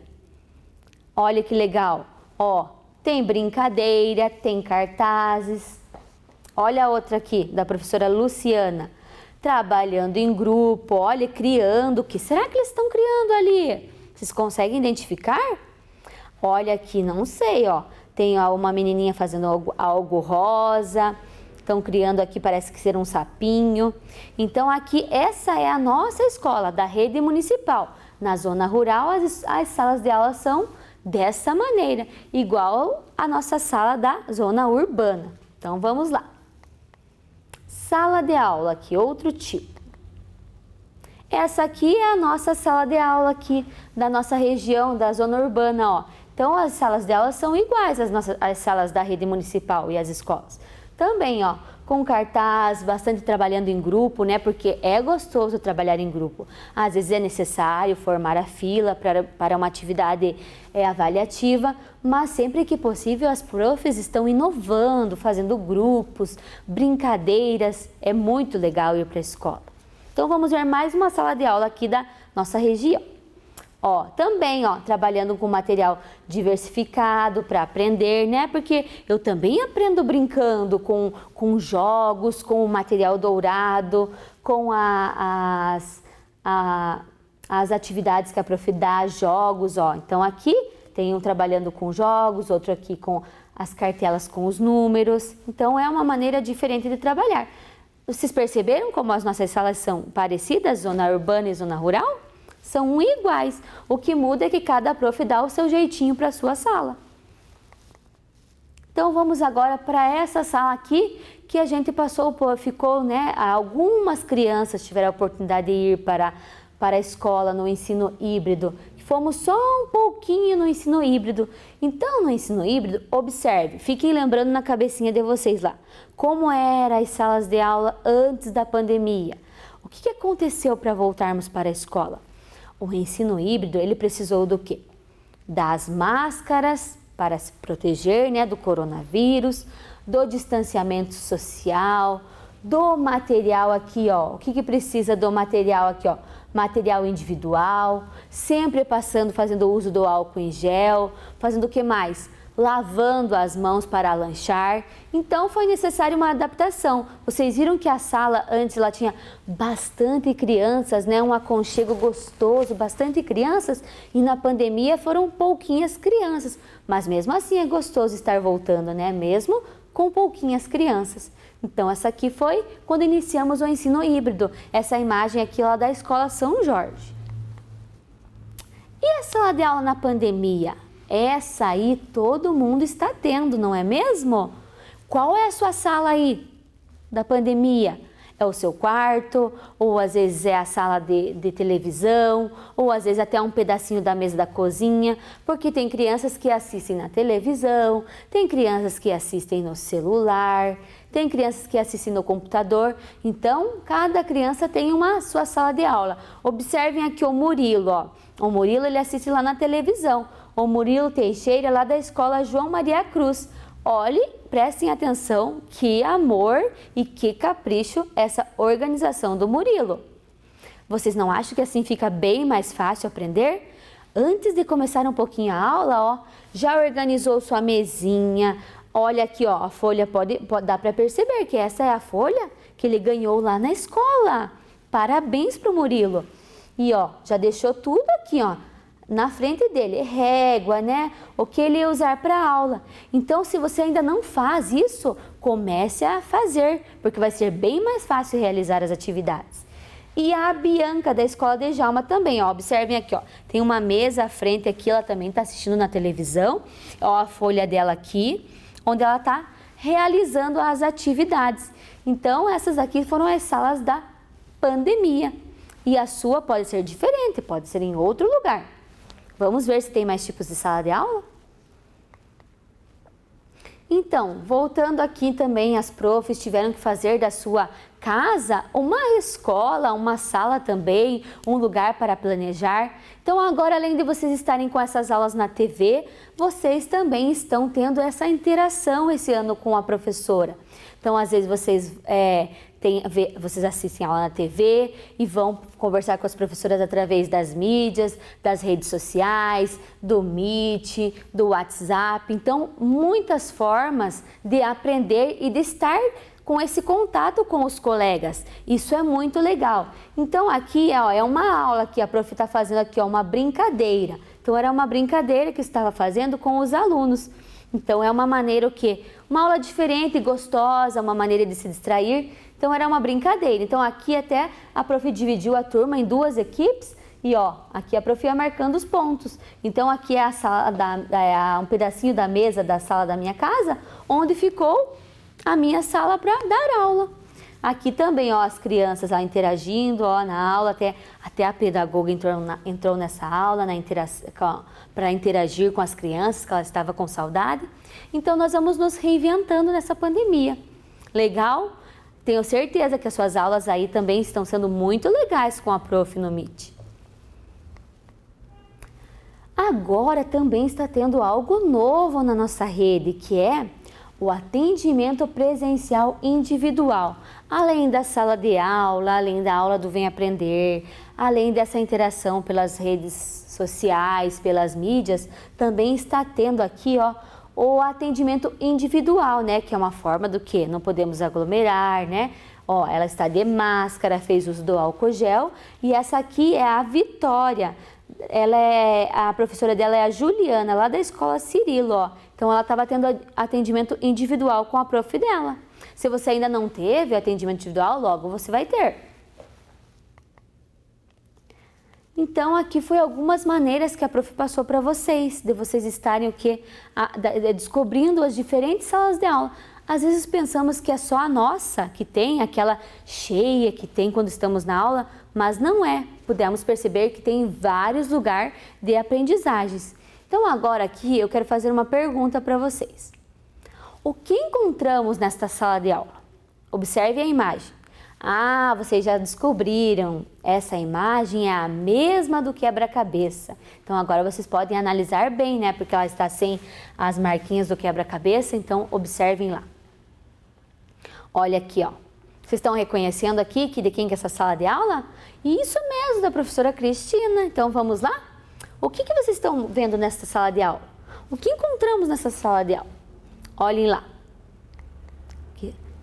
Olha que legal, ó, tem brincadeira, tem cartazes. Olha a outra aqui, da professora Luciana, trabalhando em grupo, olha, criando, o que será que eles estão criando ali? Vocês conseguem identificar? Olha aqui, não sei, ó, tem uma menininha fazendo algo rosa, estão criando aqui, parece que ser um sapinho. Então aqui, essa é a nossa escola da rede municipal. Na zona rural, as salas de aula são dessa maneira, igual a nossa sala da zona urbana. Então vamos lá. Sala de aula aqui, outro tipo. Essa aqui é a nossa sala de aula aqui da nossa região, da zona urbana, ó. Então as salas de aula são iguais às salas da rede municipal e as escolas. Também, ó, com cartaz, bastante trabalhando em grupo, né? Porque é gostoso trabalhar em grupo. Às vezes é necessário formar a fila para uma atividade avaliativa, mas sempre que possível as profs estão inovando, fazendo grupos, brincadeiras. É muito legal ir para a escola. Então vamos ver mais uma sala de aula aqui da nossa região. Ó, também, ó, trabalhando com material diversificado para aprender, né? Porque eu também aprendo brincando com jogos, com o material dourado, com as atividades que a prof dá, jogos, ó. Então aqui tem um trabalhando com jogos, outro aqui com as cartelas com os números. Então é uma maneira diferente de trabalhar. Vocês perceberam como as nossas salas são parecidas, zona urbana e zona rural? São iguais, o que muda é que cada prof dá o seu jeitinho para a sua sala. Então vamos agora para essa sala aqui que a gente ficou, né? Algumas crianças tiveram a oportunidade de ir para a escola no ensino híbrido. Fomos só um pouquinho no ensino híbrido. Então no ensino híbrido, observe, fiquem lembrando na cabecinha de vocês lá, como eram as salas de aula antes da pandemia. O que aconteceu para voltarmos para a escola? O ensino híbrido, ele precisou do quê? Das máscaras para se proteger, né, do coronavírus, do distanciamento social, do material aqui, ó. O que precisa do material aqui, ó? Material individual, sempre fazendo uso do álcool em gel, fazendo o que mais? Lavando as mãos para lanchar. Então foi necessário uma adaptação. Vocês viram que a sala antes ela tinha bastante crianças, né? Um aconchego gostoso, bastante crianças, e na pandemia foram pouquinhas crianças, mas mesmo assim é gostoso estar voltando, né? Mesmo com pouquinhas crianças. Então essa aqui foi quando iniciamos o ensino híbrido. Essa imagem aqui lá da escola São Jorge. E a sala de aula na pandemia? Essa aí todo mundo está tendo, não é mesmo? Qual é a sua sala aí da pandemia? é o seu quarto, ou às vezes é a sala de televisão, ou às vezes até um pedacinho da mesa da cozinha, porque tem crianças que assistem na televisão, tem crianças que assistem no celular, tem crianças que assistem no computador. Então, cada criança tem uma sua sala de aula. Observem aqui o Murilo, ó. O Murilo, ele assiste lá na televisão. O Murilo Teixeira, lá da escola João Maria Cruz. Olhe, prestem atenção, que amor e que capricho essa organização do Murilo. Vocês não acham que assim fica bem mais fácil aprender? Antes de começar um pouquinho a aula, ó, já organizou sua mesinha. Olha aqui, ó, a folha dá para perceber que essa é a folha que ele ganhou lá na escola. Parabéns pro Murilo. E ó, já deixou tudo aqui, ó, na frente dele, régua, né? O que ele ia usar para aula. Então, se você ainda não faz isso, comece a fazer, porque vai ser bem mais fácil realizar as atividades. E a Bianca, da Escola de Djalma, também, ó, observem aqui, ó, tem uma mesa à frente aqui, ela também está assistindo na televisão, ó, a folha dela aqui, onde ela está realizando as atividades. Então, essas aqui foram as salas da pandemia. E a sua pode ser diferente, pode ser em outro lugar. Vamos ver se tem mais tipos de sala de aula? Então, voltando aqui também, as profs tiveram que fazer da sua casa uma escola, uma sala também, um lugar para planejar. Então, agora, além de vocês estarem com essas aulas na TV, vocês também estão tendo essa interação esse ano com a professora. Então, às vezes, vocês assistem a aula na TV e vão conversar com as professoras através das mídias, das redes sociais, do Meet, do WhatsApp. Então, muitas formas de aprender e de estar com esse contato com os colegas. Isso é muito legal. Então, aqui ó, é uma aula que a prof está fazendo aqui, ó, uma brincadeira. Então, era uma brincadeira que estava fazendo com os alunos. Então, é uma maneira o quê? Uma aula diferente, gostosa, uma maneira de se distrair. Então, era uma brincadeira. Então, aqui até a prof dividiu a turma em duas equipes e, ó, aqui a prof ia marcando os pontos. Então, aqui é a sala um pedacinho da mesa da sala da minha casa, onde ficou a minha sala para dar aula. Aqui também, ó, as crianças lá interagindo, ó, na aula, até a pedagoga entrou nessa aula para interagir com as crianças, que ela estava com saudade. Então, nós vamos nos reinventando nessa pandemia. Legal? Tenho certeza que as suas aulas aí também estão sendo muito legais com a prof no Meet. Agora também está tendo algo novo na nossa rede, que é o atendimento presencial individual. Além da sala de aula, além da aula do Vem Aprender, além dessa interação pelas redes sociais, pelas mídias, também está tendo aqui, ó, o atendimento individual, né? Que é uma forma do quê? Não podemos aglomerar, né? Ó, ela está de máscara, fez uso do álcool gel e essa aqui é a Vitória. A professora dela é a Juliana, lá da escola Cirilo, ó. Então, ela estava tendo atendimento individual com a prof dela. Se você ainda não teve atendimento individual, logo você vai ter. Então, aqui foi algumas maneiras que a prof passou para vocês, de vocês estarem o quê? Descobrindo as diferentes salas de aula. Às vezes pensamos que é só a nossa que tem, aquela cheia que tem quando estamos na aula, mas não é. Pudemos perceber que tem vários lugares de aprendizagens. Então, agora aqui eu quero fazer uma pergunta para vocês. O que encontramos nesta sala de aula? Observe a imagem. Ah, vocês já descobriram, essa imagem é a mesma do quebra-cabeça. Então, agora vocês podem analisar bem, né? Porque ela está sem as marquinhas do quebra-cabeça, então observem lá. Olha aqui, ó. Vocês estão reconhecendo aqui de quem que é essa sala de aula? Isso mesmo, da professora Cristina. Então, vamos lá? O que vocês estão vendo nessa sala de aula? O que encontramos nessa sala de aula? Olhem lá.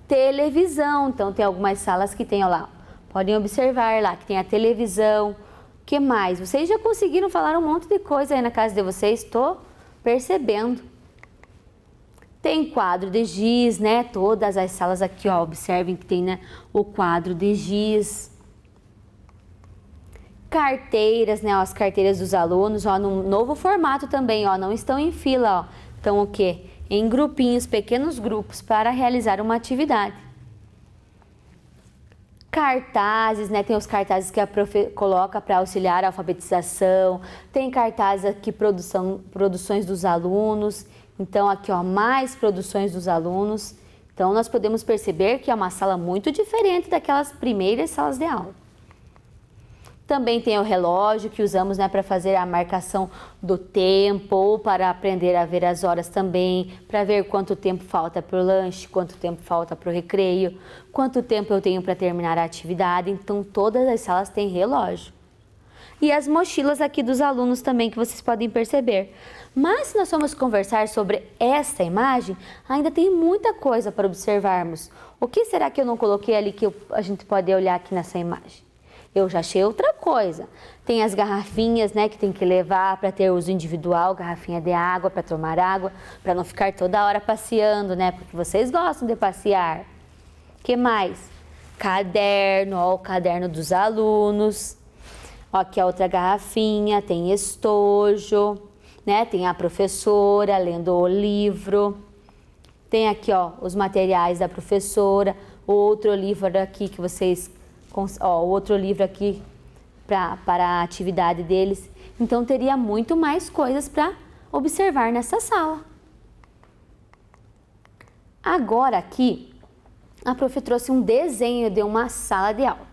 Televisão, então tem algumas salas que tem, ó lá, podem observar lá que tem a televisão. O que mais? Vocês já conseguiram falar um monte de coisa aí na casa de vocês, estou percebendo. Tem quadro de giz, né? Todas as salas aqui, ó, observem que tem, né, o quadro de giz. Carteiras, né? Ó, as carteiras dos alunos, ó, num novo formato também, ó, não estão em fila, ó. Então, o quê? Em grupinhos, pequenos grupos, para realizar uma atividade. cartazes, né? Tem os cartazes que a profe coloca para auxiliar a alfabetização, tem cartazes aqui, produções dos alunos, então aqui ó, mais produções dos alunos. Então nós podemos perceber que é uma sala muito diferente daquelas primeiras salas de aula. Também tem o relógio que usamos, né, para fazer a marcação do tempo ou para aprender a ver as horas também, para ver quanto tempo falta para o lanche, quanto tempo falta para o recreio, quanto tempo eu tenho para terminar a atividade. Então todas as salas têm relógio. E as mochilas aqui dos alunos também que vocês podem perceber. Mas se nós formos conversar sobre esta imagem, ainda tem muita coisa para observarmos. O que será que eu não coloquei ali que a gente pode olhar aqui nessa imagem? Eu já achei outra coisa. Tem as garrafinhas, né, que tem que levar para ter uso individual, garrafinha de água para tomar água, para não ficar toda hora passeando, né, porque vocês gostam de passear. Que mais? Caderno, ó, o caderno dos alunos. Ó, aqui a outra garrafinha, tem estojo, né, tem a professora lendo o livro. Tem aqui, ó, os materiais da professora, outro livro aqui que vocês outro livro aqui para a atividade deles. Então, teria muito mais coisas para observar nessa sala. Agora aqui, a prof trouxe um desenho de uma sala de aula.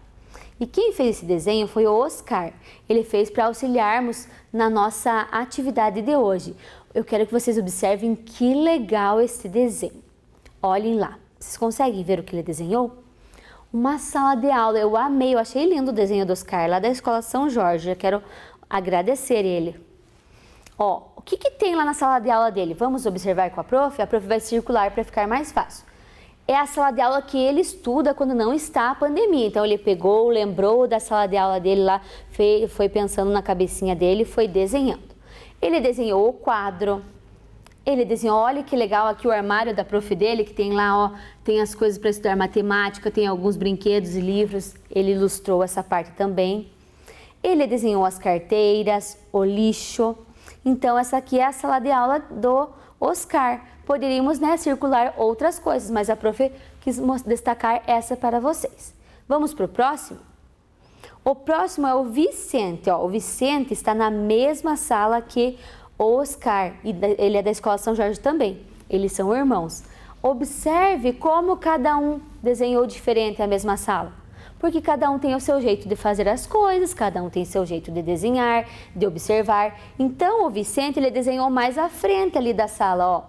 E quem fez esse desenho foi o Oscar. Ele fez para auxiliarmos na nossa atividade de hoje. Eu quero que vocês observem que legal esse desenho. Olhem lá. Vocês conseguem ver o que ele desenhou? Uma sala de aula, eu amei, eu achei lindo o desenho do Oscar, lá da Escola São Jorge, eu quero agradecer ele. Ó, o que tem lá na sala de aula dele? Vamos observar com a prof vai circular para ficar mais fácil. É a sala de aula que ele estuda quando não está a pandemia, então ele pegou, lembrou da sala de aula dele lá, foi pensando na cabecinha dele e foi desenhando. Ele desenhou o quadro. Ele desenhou, olha que legal aqui o armário da prof dele, que tem lá, ó, tem as coisas para estudar matemática, tem alguns brinquedos e livros, ele ilustrou essa parte também. Ele desenhou as carteiras, o lixo. Então, essa aqui é a sala de aula do Oscar. Poderíamos, né, circular outras coisas, mas a prof quis destacar essa para vocês. Vamos para o próximo? O próximo é o Vicente, ó. O Vicente está na mesma sala que o Oscar, e ele é da Escola São Jorge também, eles são irmãos. Observe como cada um desenhou diferente a mesma sala, porque cada um tem o seu jeito de fazer as coisas, cada um tem o seu jeito de desenhar, de observar. Então o Vicente, ele desenhou mais à frente ali da sala, ó.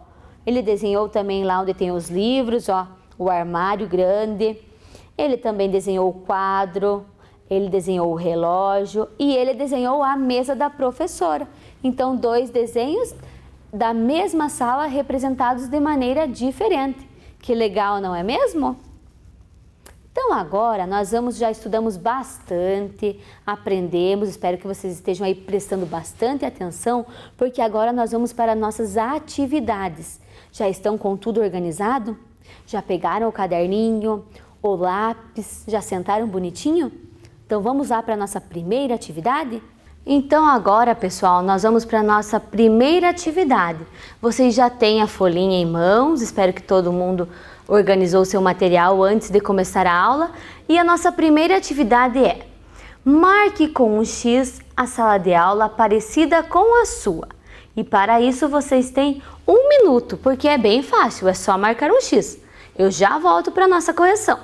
Ele desenhou também lá onde tem os livros, ó, o armário grande. Ele também desenhou o quadro, ele desenhou o relógio e ele desenhou a mesa da professora. Então, dois desenhos da mesma sala representados de maneira diferente. Que legal, não é mesmo? Então, agora nós já estudamos bastante, aprendemos, espero que vocês estejam aí prestando bastante atenção, porque agora nós vamos para nossas atividades. Já estão com tudo organizado? Já pegaram o caderninho, o lápis, já sentaram bonitinho? Então, vamos lá para a nossa primeira atividade? Então agora, pessoal, nós vamos para a nossa primeira atividade. Vocês já têm a folhinha em mãos, espero que todo mundo organizou o seu material antes de começar a aula. E a nossa primeira atividade é: marque com um X a sala de aula parecida com a sua. E para isso vocês têm 1 minuto, porque é bem fácil, é só marcar um X. Eu já volto para a nossa correção.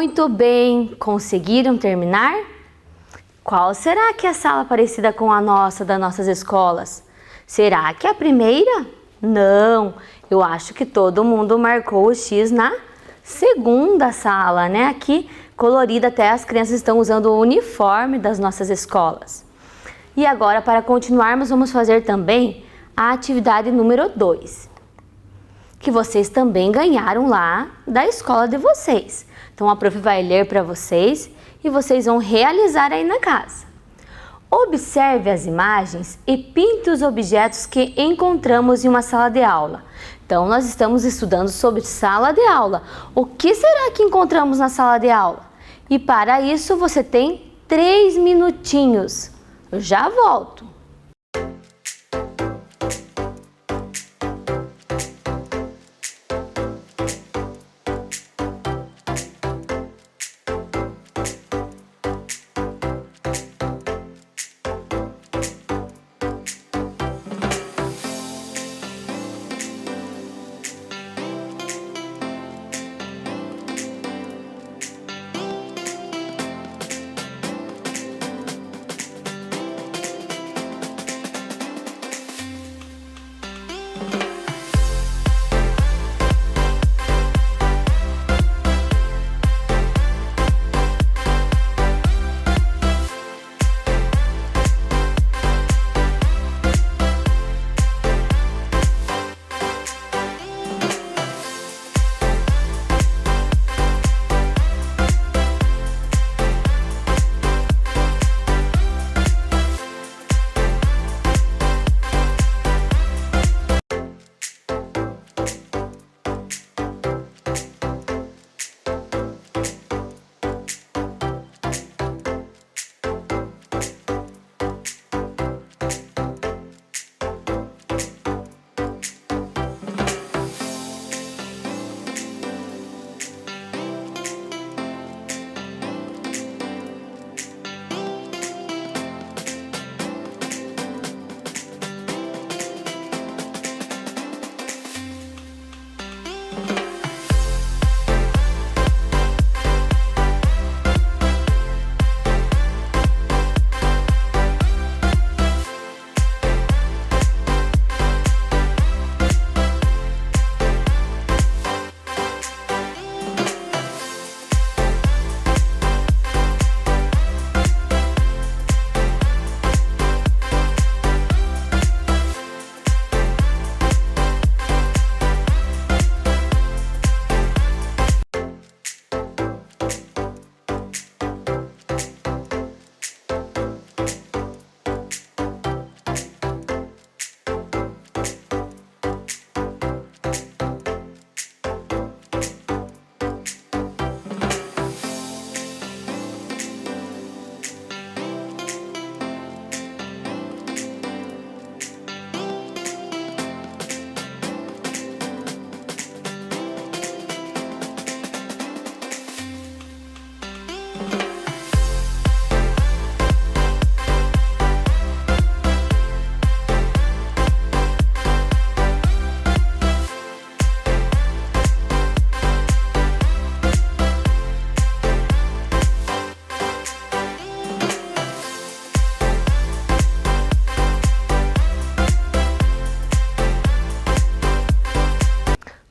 Muito bem, conseguiram terminar? Qual será que é a sala parecida com a nossa, das nossas escolas? Será que é a primeira? Não, eu acho que todo mundo marcou o X na segunda sala, né? Aqui colorida, até as crianças estão usando o uniforme das nossas escolas. E agora, para continuarmos, vamos fazer também a atividade número 2, que vocês também ganharam lá da escola de vocês. Então a prof vai ler para vocês e vocês vão realizar aí na casa. Observe as imagens e pinte os objetos que encontramos em uma sala de aula. Então nós estamos estudando sobre sala de aula. O que será que encontramos na sala de aula? E para isso você tem 3 minutinhos. Eu já volto.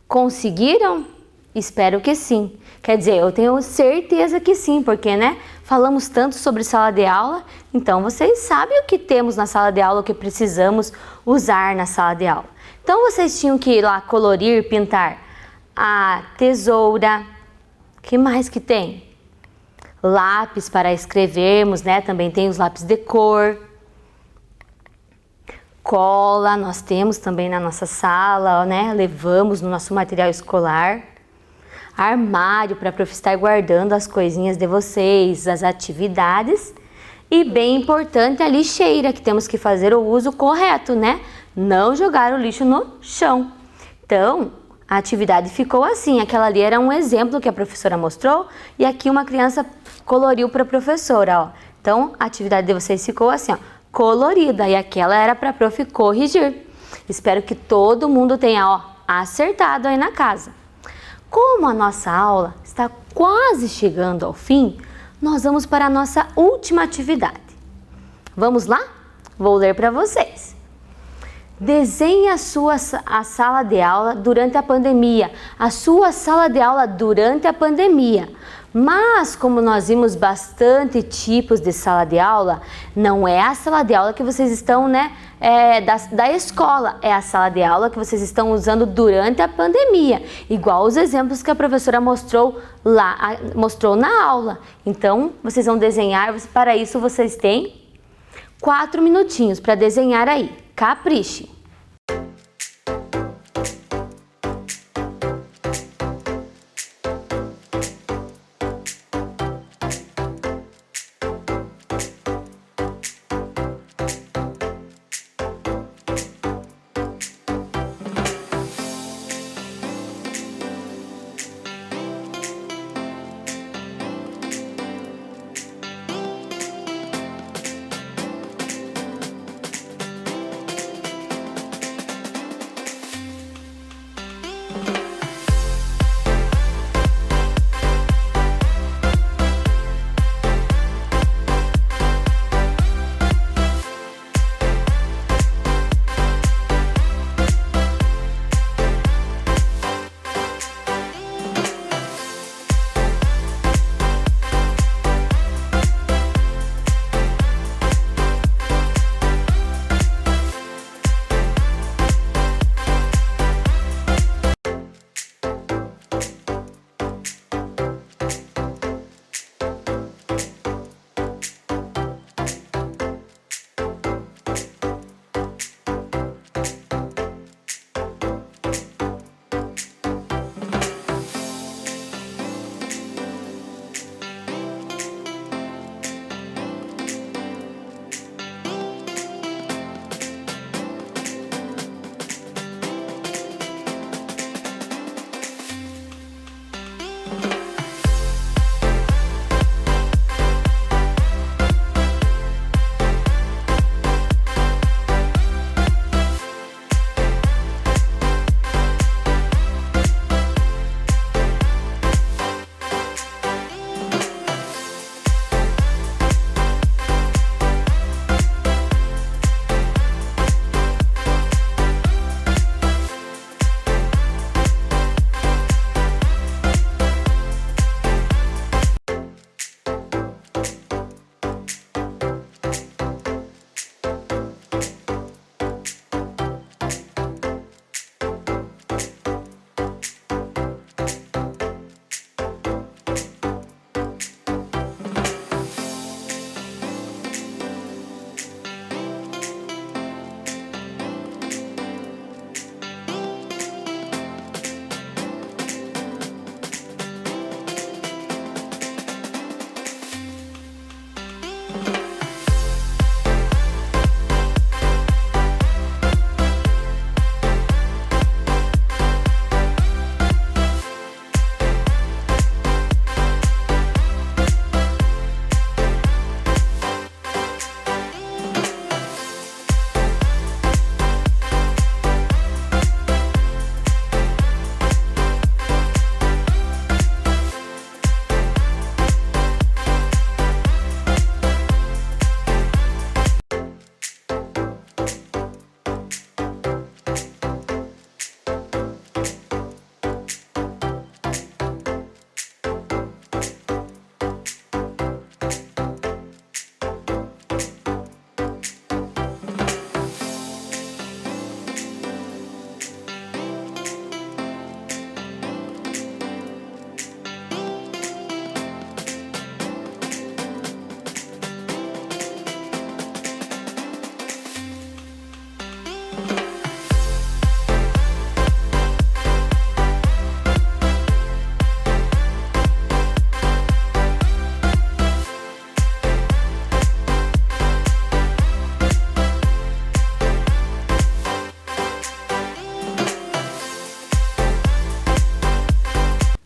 Conseguiram? Espero que sim. Quer dizer, eu tenho certeza que sim, porque, né, falamos tanto sobre sala de aula, então vocês sabem o que temos na sala de aula, o que precisamos usar na sala de aula. Então vocês tinham que ir lá colorir, pintar a tesoura. O que mais que tem? Lápis para escrevermos, né? Também tem os lápis de cor. Cola, nós temos também na nossa sala, né? Levamos no nosso material escolar. Armário para a prof estar guardando as coisinhas de vocês, as atividades. E bem importante a lixeira, que temos que fazer o uso correto, né? Não jogar o lixo no chão. Então, a atividade ficou assim. Aquela ali era um exemplo que a professora mostrou e aqui uma criança coloriu para a professora, ó. Então, a atividade de vocês ficou assim, ó, colorida, e aquela era para a prof corrigir. Espero que todo mundo tenha, ó, acertado aí na casa. Como a nossa aula está quase chegando ao fim, nós vamos para a nossa última atividade. Vamos lá? Vou ler para vocês. Desenhe a sala de aula durante a pandemia. A sua sala de aula durante a pandemia. Mas, como nós vimos bastante tipos de sala de aula, não é a sala de aula que vocês estão, da escola. É a sala de aula que vocês estão usando durante a pandemia. Igual os exemplos que a professora mostrou na aula. Então, vocês vão desenhar. Para isso, vocês têm 4 minutinhos para desenhar aí. Capriche!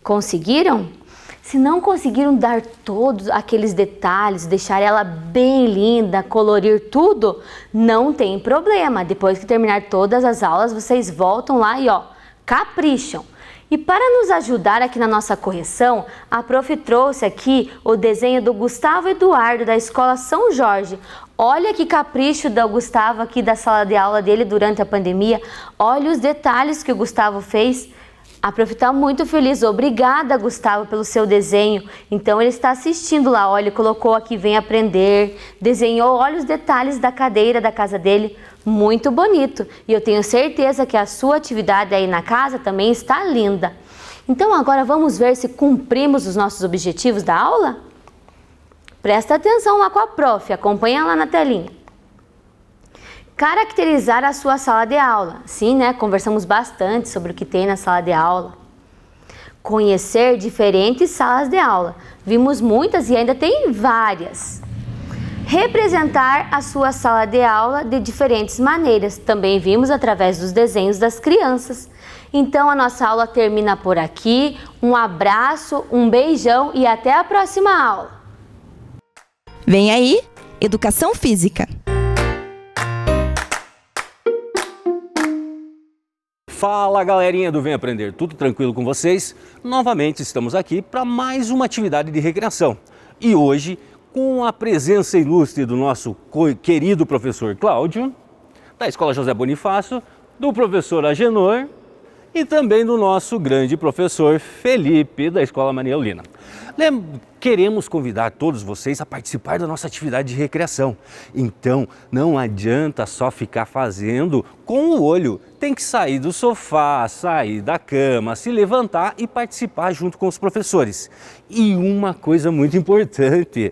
Conseguiram? Se não conseguiram dar todos aqueles detalhes, deixar ela bem linda, colorir tudo, não tem problema. Depois que terminar todas as aulas, vocês voltam lá e capricham. E para nos ajudar aqui na nossa correção, a prof trouxe aqui o desenho do Gustavo Eduardo da Escola São Jorge. Olha que capricho do Gustavo aqui da sala de aula dele durante a pandemia. Olha os detalhes que o Gustavo fez. A prof está muito feliz. Obrigada, Gustavo, pelo seu desenho. Então ele está assistindo lá. Olha, colocou aqui Vem Aprender, desenhou, olha os detalhes da cadeira da casa dele. Muito bonito. E eu tenho certeza que a sua atividade aí na casa também está linda. Então agora vamos ver se cumprimos os nossos objetivos da aula? Presta atenção lá com a prof, acompanha lá na telinha. Caracterizar a sua sala de aula. Sim, né? Conversamos bastante sobre o que tem na sala de aula. Conhecer diferentes salas de aula. Vimos muitas e ainda tem várias. Representar a sua sala de aula de diferentes maneiras. Também vimos através dos desenhos das crianças. Então a nossa aula termina por aqui. Um abraço, um beijão e até a próxima aula. Vem aí, Educação Física. Fala, galerinha do Vem Aprender, tudo tranquilo com vocês? Novamente estamos aqui para mais uma atividade de recreação. E hoje, com a presença ilustre do nosso querido professor Cláudio, da Escola José Bonifácio, do professor Agenor e também do nosso grande professor Felipe, da Escola Maria Eulina. Queremos convidar todos vocês a participar da nossa atividade de recreação. Então, não adianta só ficar fazendo com o olho. Tem que sair do sofá, sair da cama, se levantar e participar junto com os professores. E uma coisa muito importante,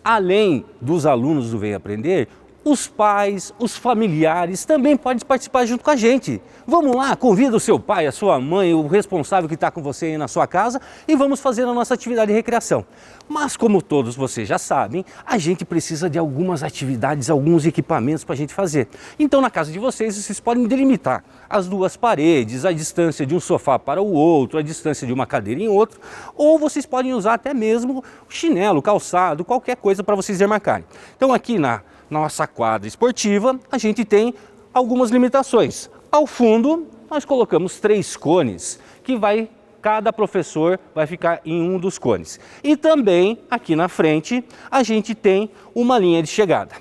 além dos alunos do Vem Aprender, os pais, os familiares também podem participar junto com a gente. Vamos lá, convida o seu pai, a sua mãe, o responsável que está com você aí na sua casa e vamos fazer a nossa atividade de recreação. Mas como todos vocês já sabem, a gente precisa de algumas atividades, alguns equipamentos para a gente fazer. Então na casa de vocês podem delimitar as duas paredes, a distância de um sofá para o outro, a distância de uma cadeira em outro, ou vocês podem usar até mesmo chinelo, calçado, qualquer coisa para vocês demarcarem. Então aqui na nossa quadra esportiva, a gente tem algumas limitações. Ao fundo, nós colocamos 3 cones, que cada professor vai ficar em um dos cones. E também, aqui na frente, a gente tem uma linha de chegada.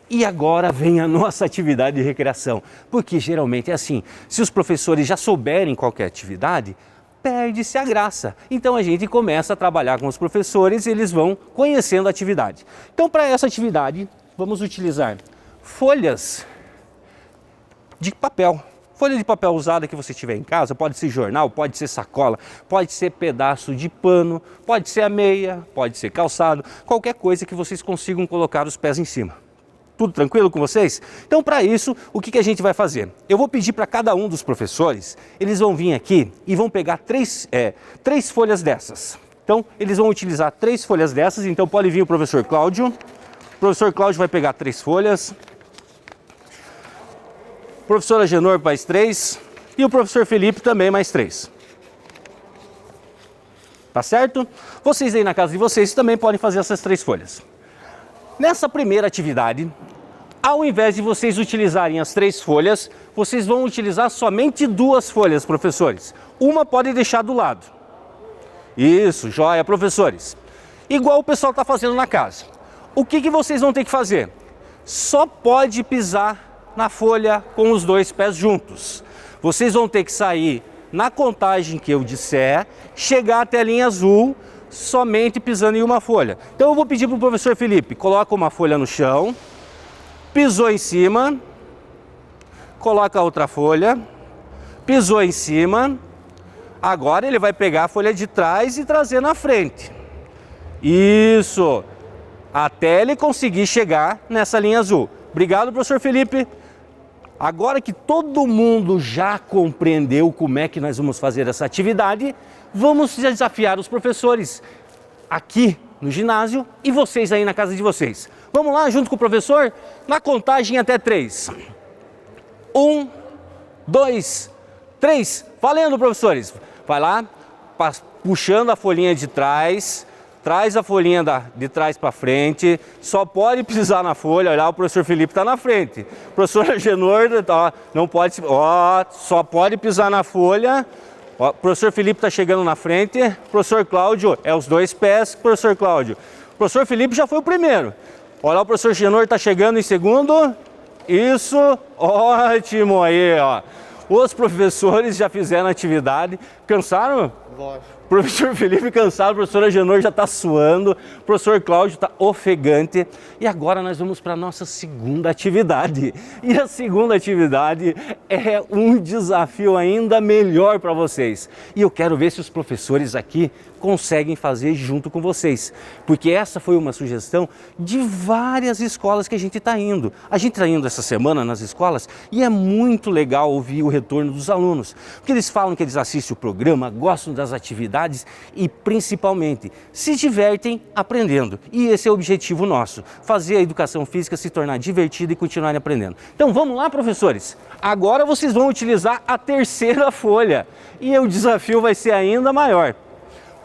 E agora vem a nossa atividade de recreação, porque geralmente é assim, se os professores já souberem qualquer atividade, perde-se a graça. Então a gente começa a trabalhar com os professores e eles vão conhecendo a atividade. Então para essa atividade, vamos utilizar folhas de papel. Folha de papel usada que você tiver em casa, pode ser jornal, pode ser sacola, pode ser pedaço de pano, pode ser a meia, pode ser calçado, qualquer coisa que vocês consigam colocar os pés em cima. Tudo tranquilo com vocês? Então para isso, o que a gente vai fazer? Eu vou pedir para cada um dos professores, eles vão vir aqui e vão pegar três folhas dessas. Então eles vão utilizar 3 folhas dessas, então pode vir o professor Cláudio. O professor Cláudio vai pegar 3 folhas. O professor Agenor mais 3 e o professor Felipe também mais 3. Tá certo? Vocês aí na casa de vocês também podem fazer essas 3 folhas. Nessa primeira atividade, ao invés de vocês utilizarem as 3 folhas, vocês vão utilizar somente 2 folhas, professores. Uma pode deixar do lado. Isso, joia, professores. Igual o pessoal está fazendo na casa. O que vocês vão ter que fazer? Só pode pisar na folha com os 2 pés juntos. Vocês vão ter que sair na contagem que eu disser, chegar até a linha azul, somente pisando em uma folha. Então eu vou pedir para o professor Felipe, coloca uma folha no chão, pisou em cima, coloca a outra folha, pisou em cima, agora ele vai pegar a folha de trás e trazer na frente. Isso, até ele conseguir chegar nessa linha azul. Obrigado, professor Felipe. Agora que todo mundo já compreendeu como é que nós vamos fazer essa atividade, vamos desafiar os professores aqui no ginásio e vocês aí na casa de vocês. Vamos lá, junto com o professor, na contagem até 3. 1, 2, 3. Valendo, professores. Vai lá, puxando a folhinha de trás. Traz a folhinha de trás para frente, só pode pisar na folha, olha, o professor Felipe está na frente. O professor Agenor, não pode, só pode pisar na folha, Ó, o professor Felipe está chegando na frente. Professor Cláudio, é os 2 pés, professor Cláudio. O professor Felipe já foi o primeiro. Olha lá, o professor Genor está chegando em segundo. Isso, ótimo aí, ó. Os professores já fizeram a atividade. Cansaram? Lógico. Professor Felipe cansado, a professora Genor já está suando, o professor Cláudio está ofegante. E agora nós vamos para a nossa segunda atividade. E a segunda atividade é um desafio ainda melhor para vocês. E eu quero ver se os professores aqui conseguem fazer junto com vocês. Porque essa foi uma sugestão de várias escolas que a gente está indo. A gente está indo essa semana nas escolas e é muito legal ouvir o retorno dos alunos. Porque eles falam que eles assistem o programa, gostam das atividades e principalmente se divertem aprendendo. E esse é o objetivo nosso, fazer a educação física se tornar divertida e continuarem aprendendo. Então vamos lá, professores? Agora vocês vão utilizar a terceira folha e o desafio vai ser ainda maior.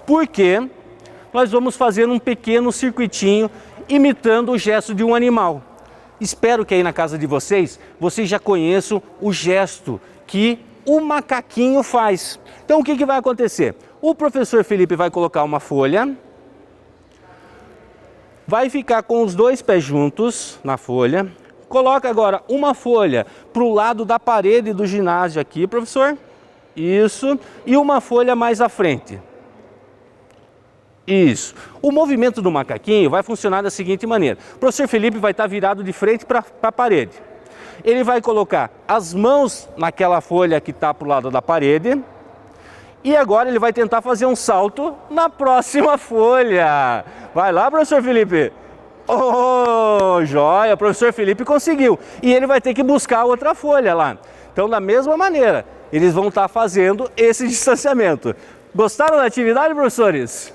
Porque nós vamos fazer um pequeno circuitinho imitando o gesto de um animal. Espero que aí na casa de vocês já conheçam o gesto que o macaquinho faz. Então o que vai acontecer? O professor Felipe vai colocar uma folha, vai ficar com os 2 pés juntos na folha, coloca agora uma folha para o lado da parede do ginásio aqui, professor, isso, e uma folha mais à frente. Isso. O movimento do macaquinho vai funcionar da seguinte maneira. O professor Felipe vai estar virado de frente para a parede. Ele vai colocar as mãos naquela folha que está para o lado da parede. E agora ele vai tentar fazer um salto na próxima folha. Vai lá, professor Felipe. Oh, joia, o professor Felipe conseguiu. E ele vai ter que buscar outra folha lá. Então, da mesma maneira, eles vão estar fazendo esse distanciamento. Gostaram da atividade, professores?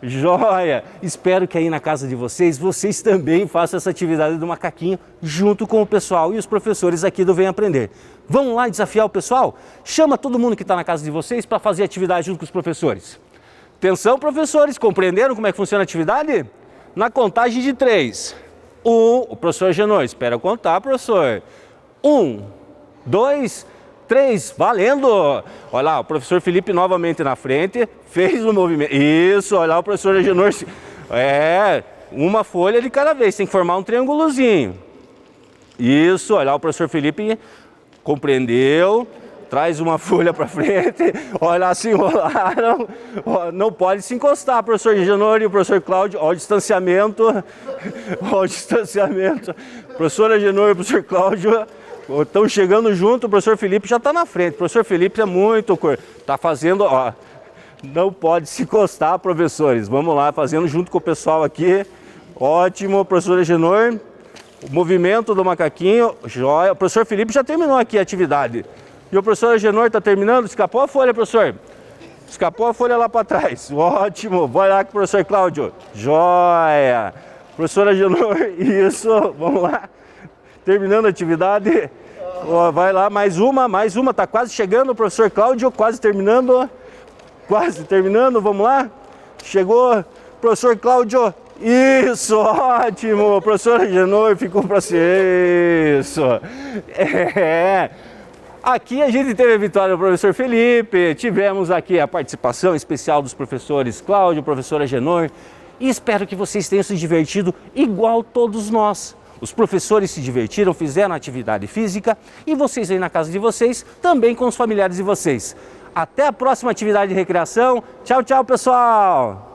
Joia! Espero que aí na casa de vocês também façam essa atividade do macaquinho junto com o pessoal e os professores aqui do Vem Aprender. Vamos lá desafiar o pessoal? Chama todo mundo que está na casa de vocês para fazer atividade junto com os professores. Atenção, professores, compreenderam como é que funciona a atividade? Na contagem de 3. O professor Genor, espera eu contar, professor. 1, 2, 3, valendo! Olha lá, o professor Felipe novamente na frente, fez o movimento. Isso, olha lá o professor Genor. Uma folha de cada vez, tem que formar um triângulozinho. Isso, olha lá o professor Felipe compreendeu. Traz uma folha para frente, olha lá, se enrolaram, não pode se encostar, professor Genor e o professor Cláudio, olha o distanciamento, professora Genor e o professor Cláudio estão chegando junto, o professor Felipe já está na frente, o professor Felipe é muito, está fazendo, ó, não pode se encostar, professores, vamos lá, fazendo junto com o pessoal aqui, ótimo, professora Genor, o movimento do macaquinho, joia, o professor Felipe já terminou aqui a atividade. E o professor Genor está terminando? Escapou a folha, professor? Escapou a folha lá para trás. Ótimo. Vai lá com o professor Cláudio. Joia. Professora Genor, isso. Vamos lá. Terminando a atividade. Vai lá, mais uma. Está quase chegando o professor Cláudio. Quase terminando. Vamos lá. Chegou. Professor Cláudio. Isso, ótimo. Professora Genor ficou para ser isso. Aqui a gente teve a vitória do professor Felipe, tivemos aqui a participação especial dos professores Cláudio, professora Genor, e espero que vocês tenham se divertido igual todos nós. Os professores se divertiram, fizeram atividade física e vocês aí na casa de vocês, também com os familiares de vocês. Até a próxima atividade de recreação. Tchau, tchau, pessoal!